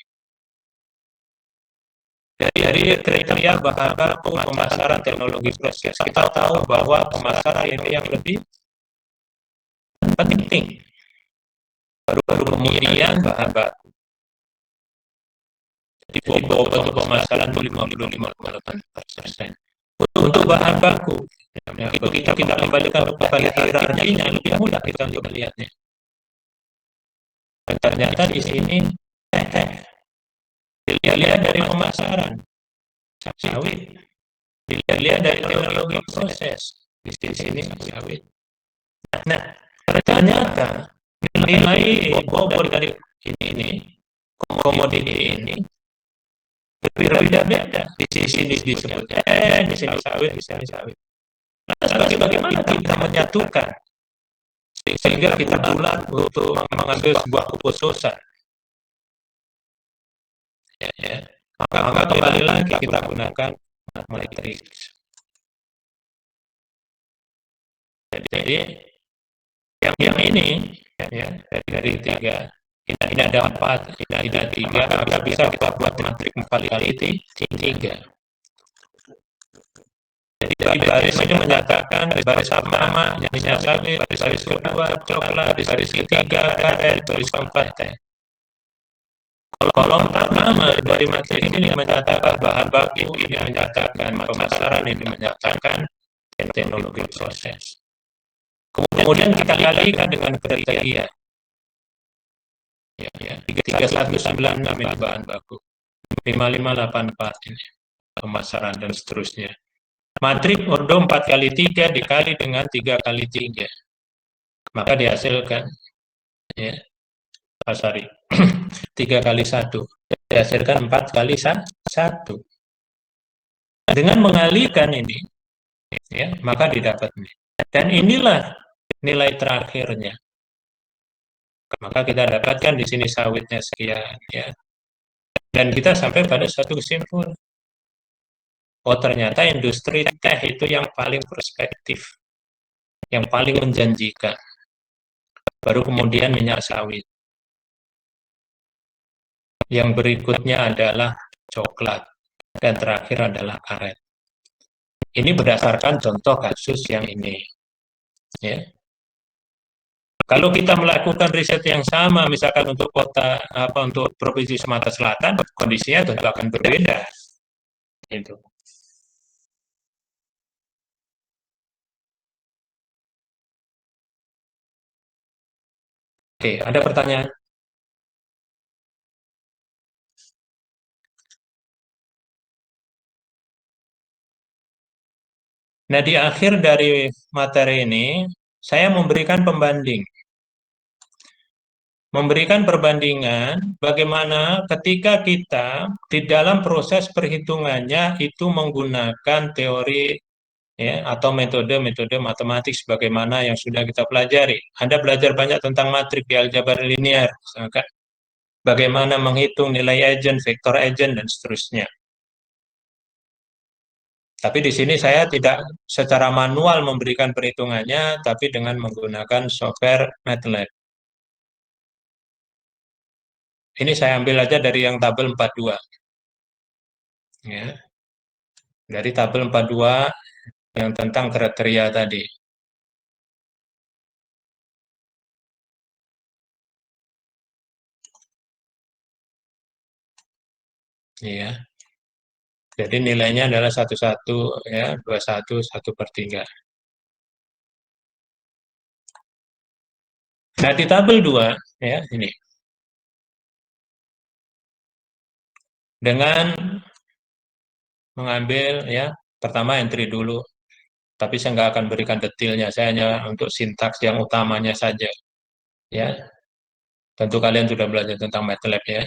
Dari kriteria bahan baku pemasaran teknologi proses kita tahu bahwa pemasaran ini yang lebih penting. Baru kemudian bahan baku. Jadi bobot pemasaran itu 55,8%. Untuk bahan baku, ya, itu kita kembalikan kepada hierarkinya lebih mudah kita untuk melihatnya. Dan ternyata di sini dilihat dari pemasaran sawit, dilihat dari teknologi proses di sini sawit. Nah, ternyata nilai bobot dari ini komoditi ini berbeda-beda. Di sini disebut di sini sawit, di sini sawit. Nah, bagaimana kita menyatukan sehingga kita bulat untuk mengambil sebuah keputusan? Ya. Maka kembali lagi kita gunakan matriks. Jadi yang ini ya dari 3 ini ada 4, ini ada 3, maka bisa kita buat matriks 4 kali 3. Jadi baris ini menyatakan baris pertama jenisnya sawit, baris kedua coklat, baris ketiga karet, baris keempat teh. Kolom pertama dari matriks ini menyatakan bahan baku, ini menyatakan pemasaran, ini menyatakan teknologi proses. Kemudian kita kalikan dengan kriteria. Ya, 3196 ini bahan baku. 5584 ini pemasaran dan seterusnya. Matriks ordo 4 kali 3 dikali dengan 3 kali 3. Maka dihasilkan ya. Sorry. 3 kali 1 dihasilkan 4 kali 1. Dengan mengalihkan ini ya, maka didapat ini. Dan inilah nilai terakhirnya. Maka kita dapatkan di sini sawitnya sekian, ya. Dan kita sampai pada satu kesimpulan. Oh, ternyata industri teh itu yang paling prospektif, yang paling menjanjikan. Baru kemudian minyak sawit. Yang berikutnya adalah coklat. Dan terakhir adalah karet. Ini berdasarkan contoh kasus yang ini. Ya. Kalau kita melakukan riset yang sama, misalkan untuk untuk provinsi Sumatera Selatan, kondisinya tentu akan berbeda. Itu. Oke, ada pertanyaan? Nah, di akhir dari materi ini, saya memberikan pembanding. Memberikan perbandingan bagaimana ketika kita di dalam proses perhitungannya itu menggunakan teori, ya, atau metode-metode matematik sebagaimana yang sudah kita pelajari. Anda belajar banyak tentang matrik di aljabar linear, misalkan bagaimana menghitung nilai eigen, vektor eigen, dan seterusnya. Tapi di sini saya tidak secara manual memberikan perhitungannya, tapi dengan menggunakan software MATLAB. Ini saya ambil aja dari yang tabel 42. Ya. Dari tabel 42 yang tentang kriteria tadi. Ya. Jadi nilainya adalah 11, ya, 21, 1/3. Nah, di tabel 2, ya, ini. Dengan mengambil, ya, pertama entry dulu. Tapi saya nggak akan berikan detailnya, saya hanya untuk sintaks yang utamanya saja. Ya, tentu kalian sudah belajar tentang MATLAB, ya.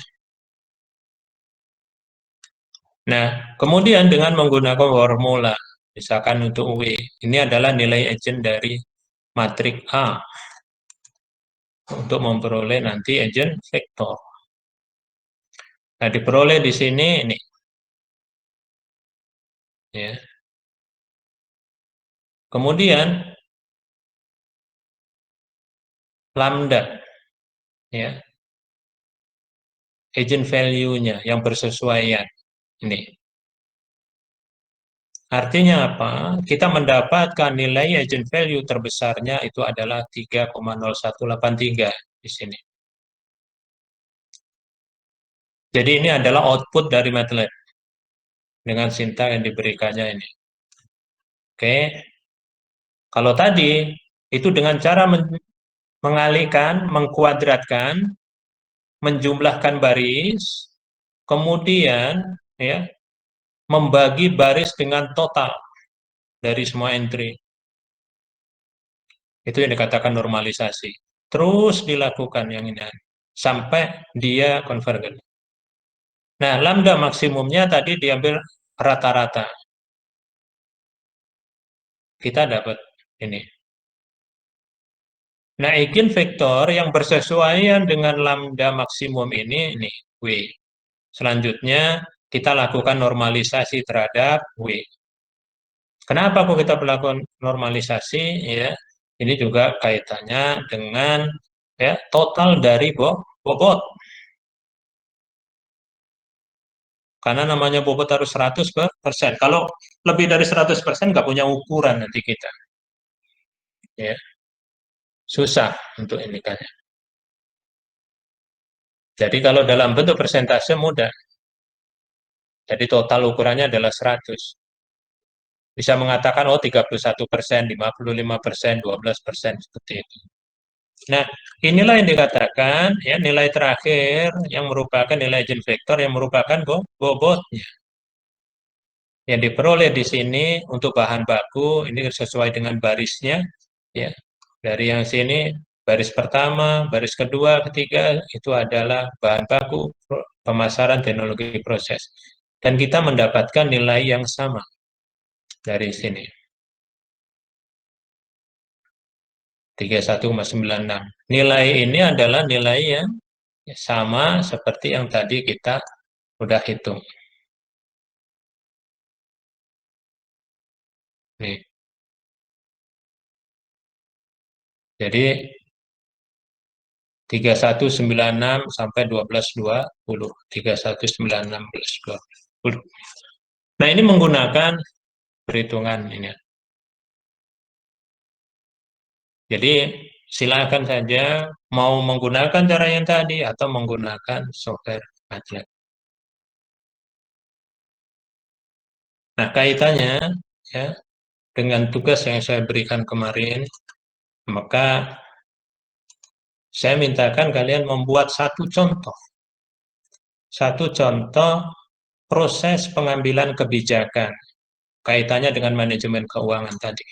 Nah, kemudian dengan menggunakan formula, misalkan untuk W, ini adalah nilai eigen dari matrik A untuk memperoleh nanti eigen vektor. Nah, diperoleh di sini ini, ya. Kemudian lambda, ya, eigen value-nya yang bersesuaian. Ini. Artinya apa? Kita mendapatkan nilai eigen value terbesarnya itu adalah 3,0183 di sini. Jadi ini adalah output dari MATLAB dengan sintaks yang diberikannya ini. Oke. Kalau tadi itu dengan cara mengalihkan, mengkuadratkan, menjumlahkan baris, kemudian, ya, membagi baris dengan total dari semua entry. Itu yang dikatakan normalisasi. Terus dilakukan yang ini sampai dia konvergen. Nah, lambda maksimumnya tadi diambil rata-rata. Kita dapat ini. Nah, eigenvektor yang bersesuaian dengan lambda maksimum ini W. Selanjutnya, kita lakukan normalisasi terhadap W. Kenapa kok kita melakukan normalisasi? Ya, ini juga kaitannya dengan, ya, total dari bobot. Karena namanya bobot harus 100%. Kalau lebih dari 100% nggak punya ukuran nanti kita. Ya, susah untuk ini kan. Jadi kalau dalam bentuk persentase mudah. Jadi total ukurannya adalah 100. Bisa mengatakan, oh, 31%, 55%, 12%, seperti itu. Nah, inilah yang dikatakan, ya, nilai terakhir yang merupakan nilai eigen vektor yang merupakan bobotnya. Yang diperoleh di sini untuk bahan baku ini sesuai dengan barisnya, ya. Dari yang sini baris pertama, baris kedua, ketiga itu adalah bahan baku pemasaran teknologi proses. Dan kita mendapatkan nilai yang sama dari sini. 31,96. Nilai ini adalah nilai yang sama seperti yang tadi kita udah hitung. Nih. Jadi 3196 sampai 1220. 3196 plus 20. Nah, ini menggunakan perhitungan ini. Jadi silakan saja mau menggunakan cara yang tadi atau menggunakan software MATLAB. Nah, kaitannya ya dengan tugas yang saya berikan kemarin, maka saya mintakan kalian membuat satu contoh proses pengambilan kebijakan kaitannya dengan manajemen keuangan tadi.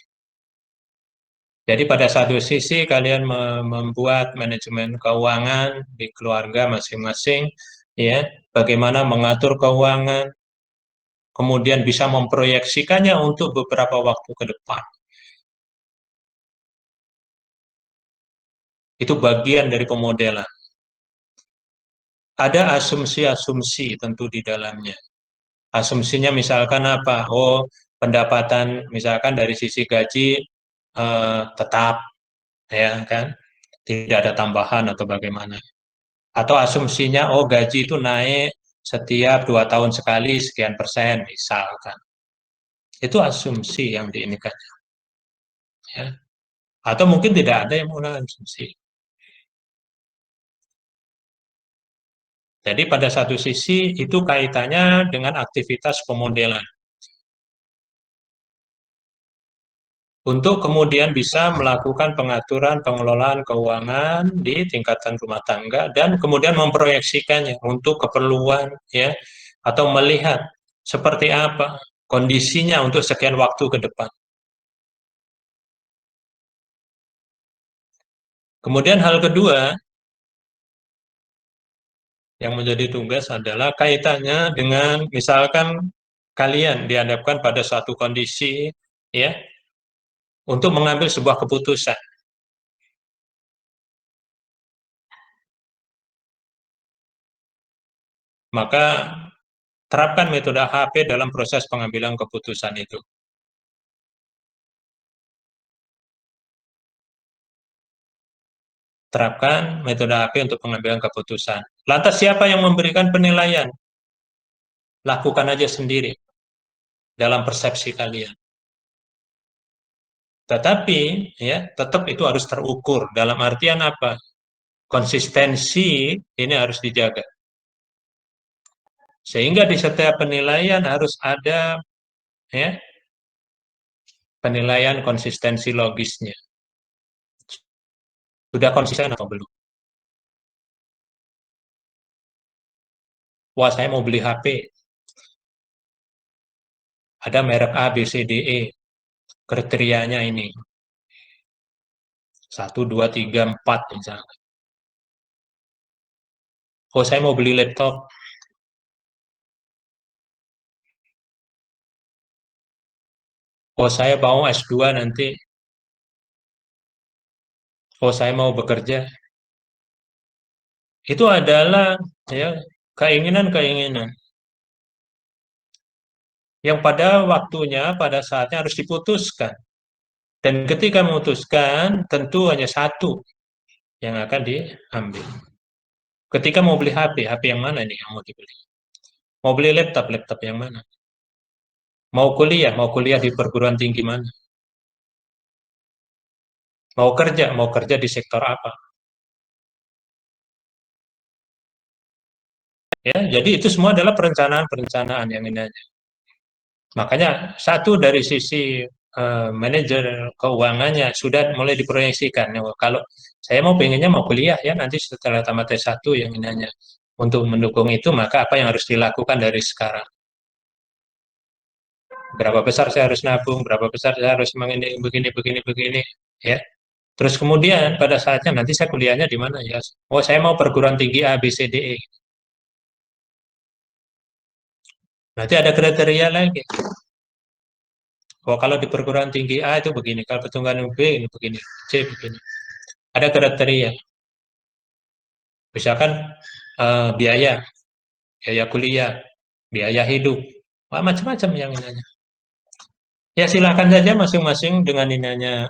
Jadi pada satu sisi kalian membuat manajemen keuangan di keluarga masing-masing, ya, bagaimana mengatur keuangan, kemudian bisa memproyeksikannya untuk beberapa waktu ke depan. Itu bagian dari pemodelan. Ada asumsi-asumsi tentu di dalamnya. Asumsinya misalkan apa? Oh, pendapatan misalkan dari sisi gaji tetap, ya kan? Tidak ada tambahan atau bagaimana. Atau asumsinya, oh gaji itu naik setiap 2 tahun sekali sekian persen, misalkan. Itu asumsi yang diinikan. Ya. Atau mungkin tidak ada yang menggunakan asumsi. Jadi pada satu sisi itu kaitannya dengan aktivitas pemodelan. Untuk kemudian bisa melakukan pengaturan pengelolaan keuangan di tingkatan rumah tangga dan kemudian memproyeksikannya untuk keperluan ya atau melihat seperti apa kondisinya untuk sekian waktu ke depan. Kemudian hal kedua yang menjadi tugas adalah kaitannya dengan misalkan kalian dihadapkan pada suatu kondisi ya untuk mengambil sebuah keputusan. Maka terapkan metode HP dalam proses pengambilan keputusan itu. Terapkan metode HP untuk pengambilan keputusan. Lantas siapa yang memberikan penilaian? Lakukan aja sendiri dalam persepsi kalian. Tetapi ya, tetap itu harus terukur. Dalam artian apa? Konsistensi ini harus dijaga. Sehingga di setiap penilaian harus ada ya, penilaian konsistensi logisnya. Sudah konsisten atau belum? Wah, saya mau beli HP. Ada merek A, B, C, D, E. Kriterianya ini. 1, 2, 3, 4 misalnya. Oh, saya mau beli laptop. Oh, saya mau S2 nanti. Oh, saya mau bekerja. Itu adalah ya keinginan-keinginan yang pada waktunya, pada saatnya harus diputuskan. Dan ketika memutuskan, tentu hanya satu yang akan diambil. Ketika mau beli HP, HP yang mana ini yang mau dibeli? Mau beli laptop, laptop yang mana? Mau kuliah di perguruan tinggi mana? Mau kerja di sektor apa? Ya, jadi itu semua adalah perencanaan-perencanaan yang ini aja. Makanya satu dari sisi manajer keuangannya sudah mulai diproyeksikan. Ya, kalau saya mau pengennya mau kuliah ya nanti setelah tamat S1 yang ini hanya untuk mendukung itu maka apa yang harus dilakukan dari sekarang? Berapa besar saya harus nabung? Berapa besar saya harus begini begini begini ya. Terus kemudian pada saatnya nanti saya kuliahnya di mana ya? Oh, saya mau perguruan tinggi A B C D E. Nanti ada kriteria lagi. Oh, kalau di perguruan tinggi A itu begini, kalau perguruan tinggi B ini begini, C begini. Ada kriteria, misalkan biaya, biaya kuliah, biaya hidup, macam-macam yang inanya. Ya silakan saja masing-masing dengan inanya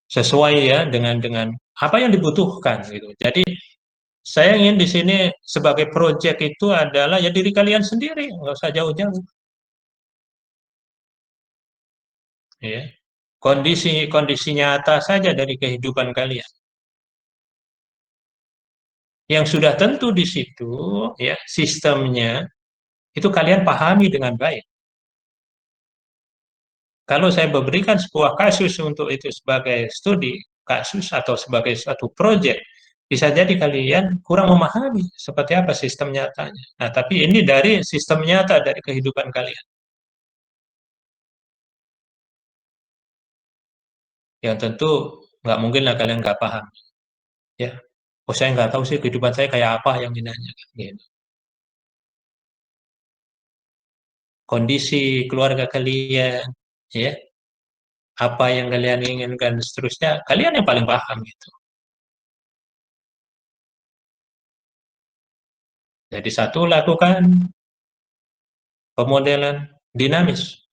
sesuai ya dengan apa yang dibutuhkan gitu. Jadi saya ingin di sini sebagai proyek itu adalah ya diri kalian sendiri, nggak usah jauh-jauh, ya. Kondisi nyata saja dari kehidupan kalian. Yang sudah tentu di situ, ya sistemnya itu kalian pahami dengan baik. Kalau saya memberikan sebuah kasus untuk itu sebagai studi kasus atau sebagai satu proyek, bisa jadi kalian kurang memahami seperti apa sistem nyatanya. Nah, tapi ini dari sistem nyata dari kehidupan kalian, yang tentu nggak mungkin lah kalian nggak paham. Ya, oh saya nggak tahu sih kehidupan saya kayak apa yang dinanya. Gitu. Kondisi keluarga kalian, ya, apa yang kalian inginkan, seterusnya, kalian yang paling paham gitu. Jadi satu, lakukan pemodelan dinamis,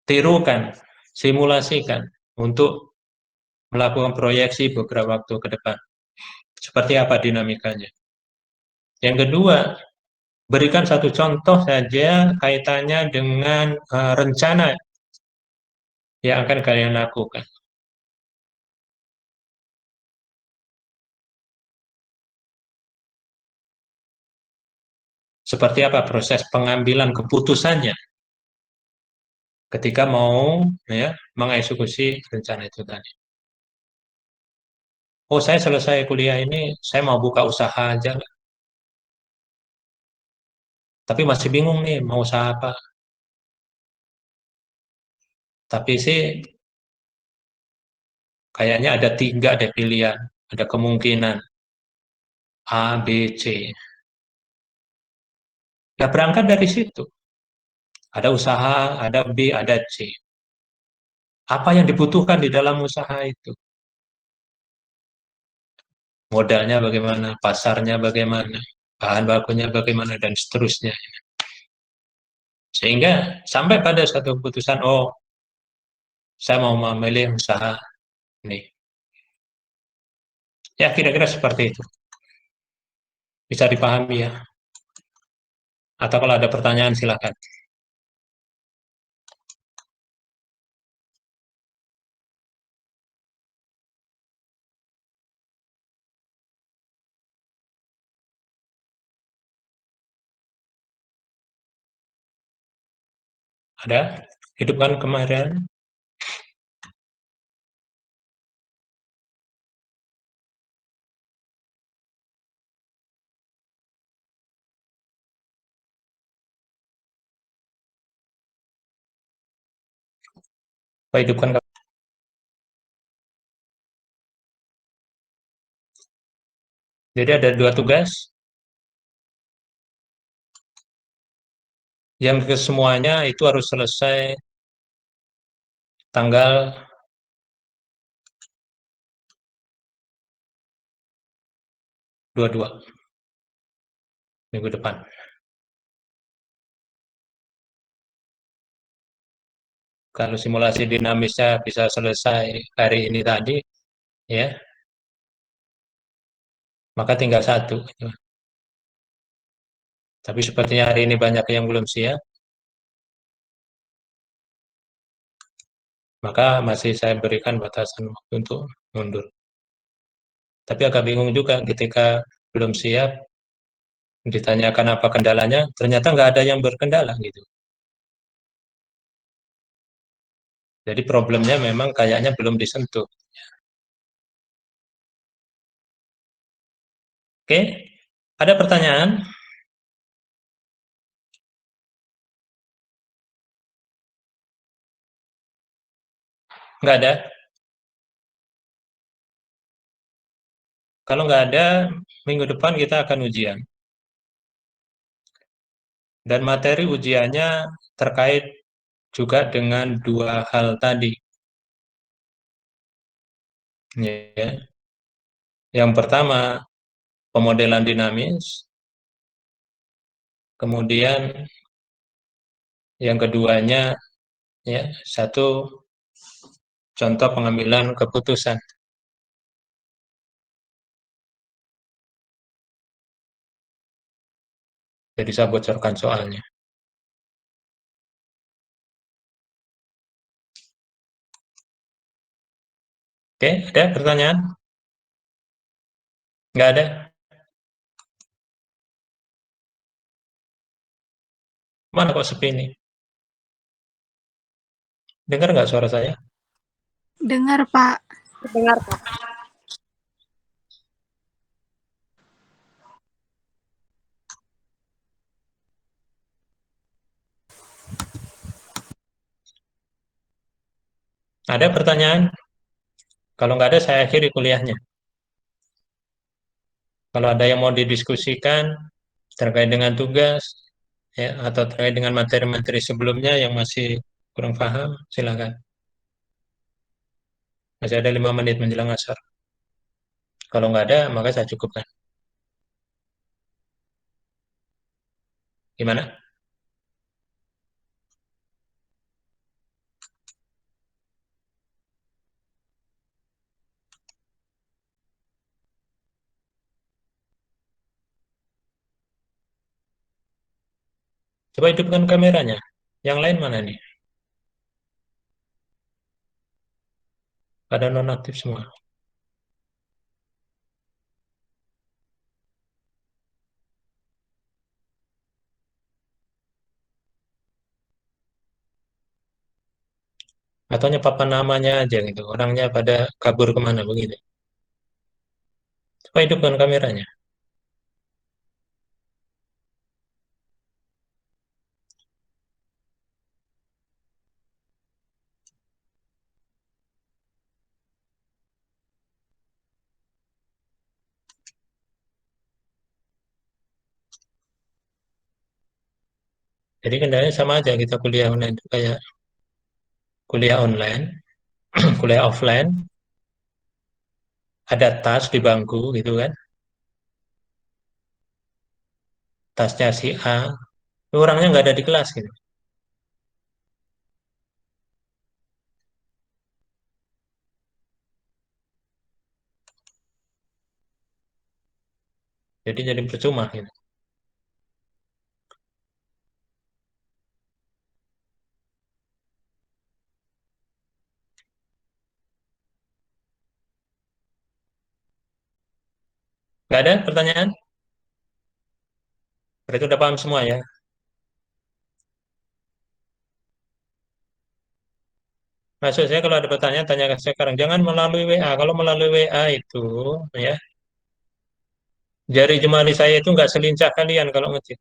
tirukan, simulasikan untuk melakukan proyeksi beberapa waktu ke depan. Seperti apa dinamikanya. Yang kedua, berikan satu contoh saja kaitannya dengan rencana yang akan kalian lakukan. Seperti apa proses pengambilan keputusannya ketika mau ya mengeksekusi rencana itu tadi. Oh, saya selesai kuliah ini, saya mau buka usaha aja, tapi masih bingung nih mau usaha apa. Tapi sih kayaknya ada tiga deh pilihan, ada kemungkinan A, B, C. Ya berangkat dari situ. Ada usaha, ada B, ada C. Apa yang dibutuhkan di dalam usaha itu? Modalnya bagaimana, pasarnya bagaimana, bahan bakunya bagaimana, dan seterusnya. Sehingga sampai pada satu keputusan, oh, saya mau memilih usaha ini. Ya, kira-kira seperti itu. Bisa dipahami ya. Atau kalau ada pertanyaan, silakan. Ada? Hidupkan kemarin. Hidupkan. Jadi ada dua tugas. Yang kesemuanya itu harus selesai tanggal 22 minggu depan. Kalau simulasi dinamisnya bisa selesai hari ini tadi, ya, maka tinggal satu. Tapi sepertinya hari ini banyak yang belum siap, maka masih saya berikan batasan waktu untuk mundur. Tapi agak bingung juga ketika belum siap, ditanyakan apa kendalanya, ternyata nggak ada yang berkendala gitu. Jadi problemnya memang kayaknya belum disentuh. Oke, ada pertanyaan? Nggak ada. Kalau nggak ada, minggu depan kita akan ujian. Dan materi ujiannya terkait juga dengan dua hal tadi. Ya. Yang pertama, pemodelan dinamis, kemudian yang keduanya, ya, satu contoh pengambilan keputusan. Jadi saya bocorkan soalnya. Oke, ada pertanyaan? Nggak ada? Mana kok sepi nih? Dengar nggak suara saya? Dengar, Pak. Dengar, Pak. Ada pertanyaan? Kalau nggak ada, saya akhiri kuliahnya. Kalau ada yang mau didiskusikan terkait dengan tugas, ya, atau terkait dengan materi-materi sebelumnya yang masih kurang paham, silakan. Masih ada 5 menit menjelang asar. Kalau nggak ada, maka saya cukupkan. Gimana? Coba hidupkan kameranya. Yang lain mana nih? Pada nonaktif semua. Atau papan namanya aja gitu. Orangnya pada kabur kemana begitu. Coba hidupkan kameranya. Jadi kendalanya sama aja kita kuliah online itu kayak kuliah online, kuliah offline, ada tas di bangku gitu kan. Tasnya si A, orangnya nggak ada di kelas gitu. Jadi percuma gitu. Nggak ada pertanyaan? Berarti udah paham semua ya. Maksud saya kalau ada pertanyaan, tanyakan sekarang. Jangan melalui WA. Kalau melalui WA itu, ya, jari jemari saya itu nggak selincah kalian kalau ngetik.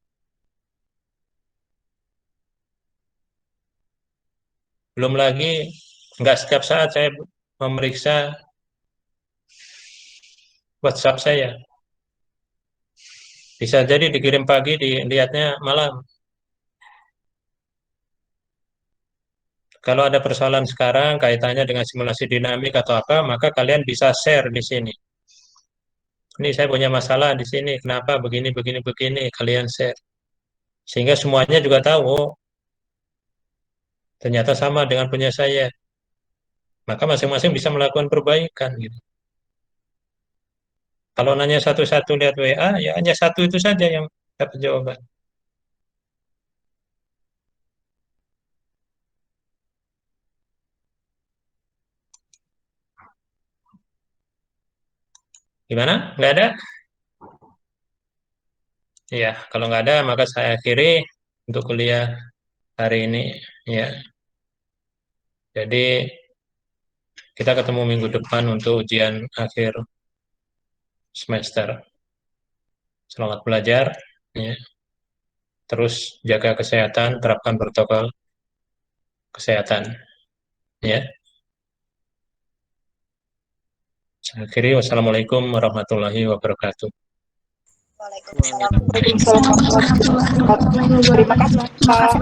Belum lagi, nggak setiap saat saya memeriksa WhatsApp saya. Bisa jadi dikirim pagi, dilihatnya malam. Kalau ada persoalan sekarang kaitannya dengan simulasi dinamik atau apa, maka kalian bisa share di sini. Ini saya punya masalah di sini, kenapa begini, begini, begini, kalian share. Sehingga semuanya juga tahu, oh, ternyata sama dengan punya saya. Maka masing-masing bisa melakukan perbaikan gitu. Kalau nanya satu-satu lihat WA, ya hanya satu itu saja yang dapat jawaban. Gimana? Nggak ada? Ya, kalau nggak ada, maka saya akhiri untuk kuliah hari ini. Ya, jadi kita ketemu minggu depan untuk ujian akhir semester. Selamat belajar. Ya. Terus jaga kesehatan, terapkan protokol kesehatan. Ya. Saya akhiri. Wassalamualaikum warahmatullahi wabarakatuh. Waalaikumsalam. Waalaikumsalam warahmatullahi wabarakatuh. Terima kasih, Pak.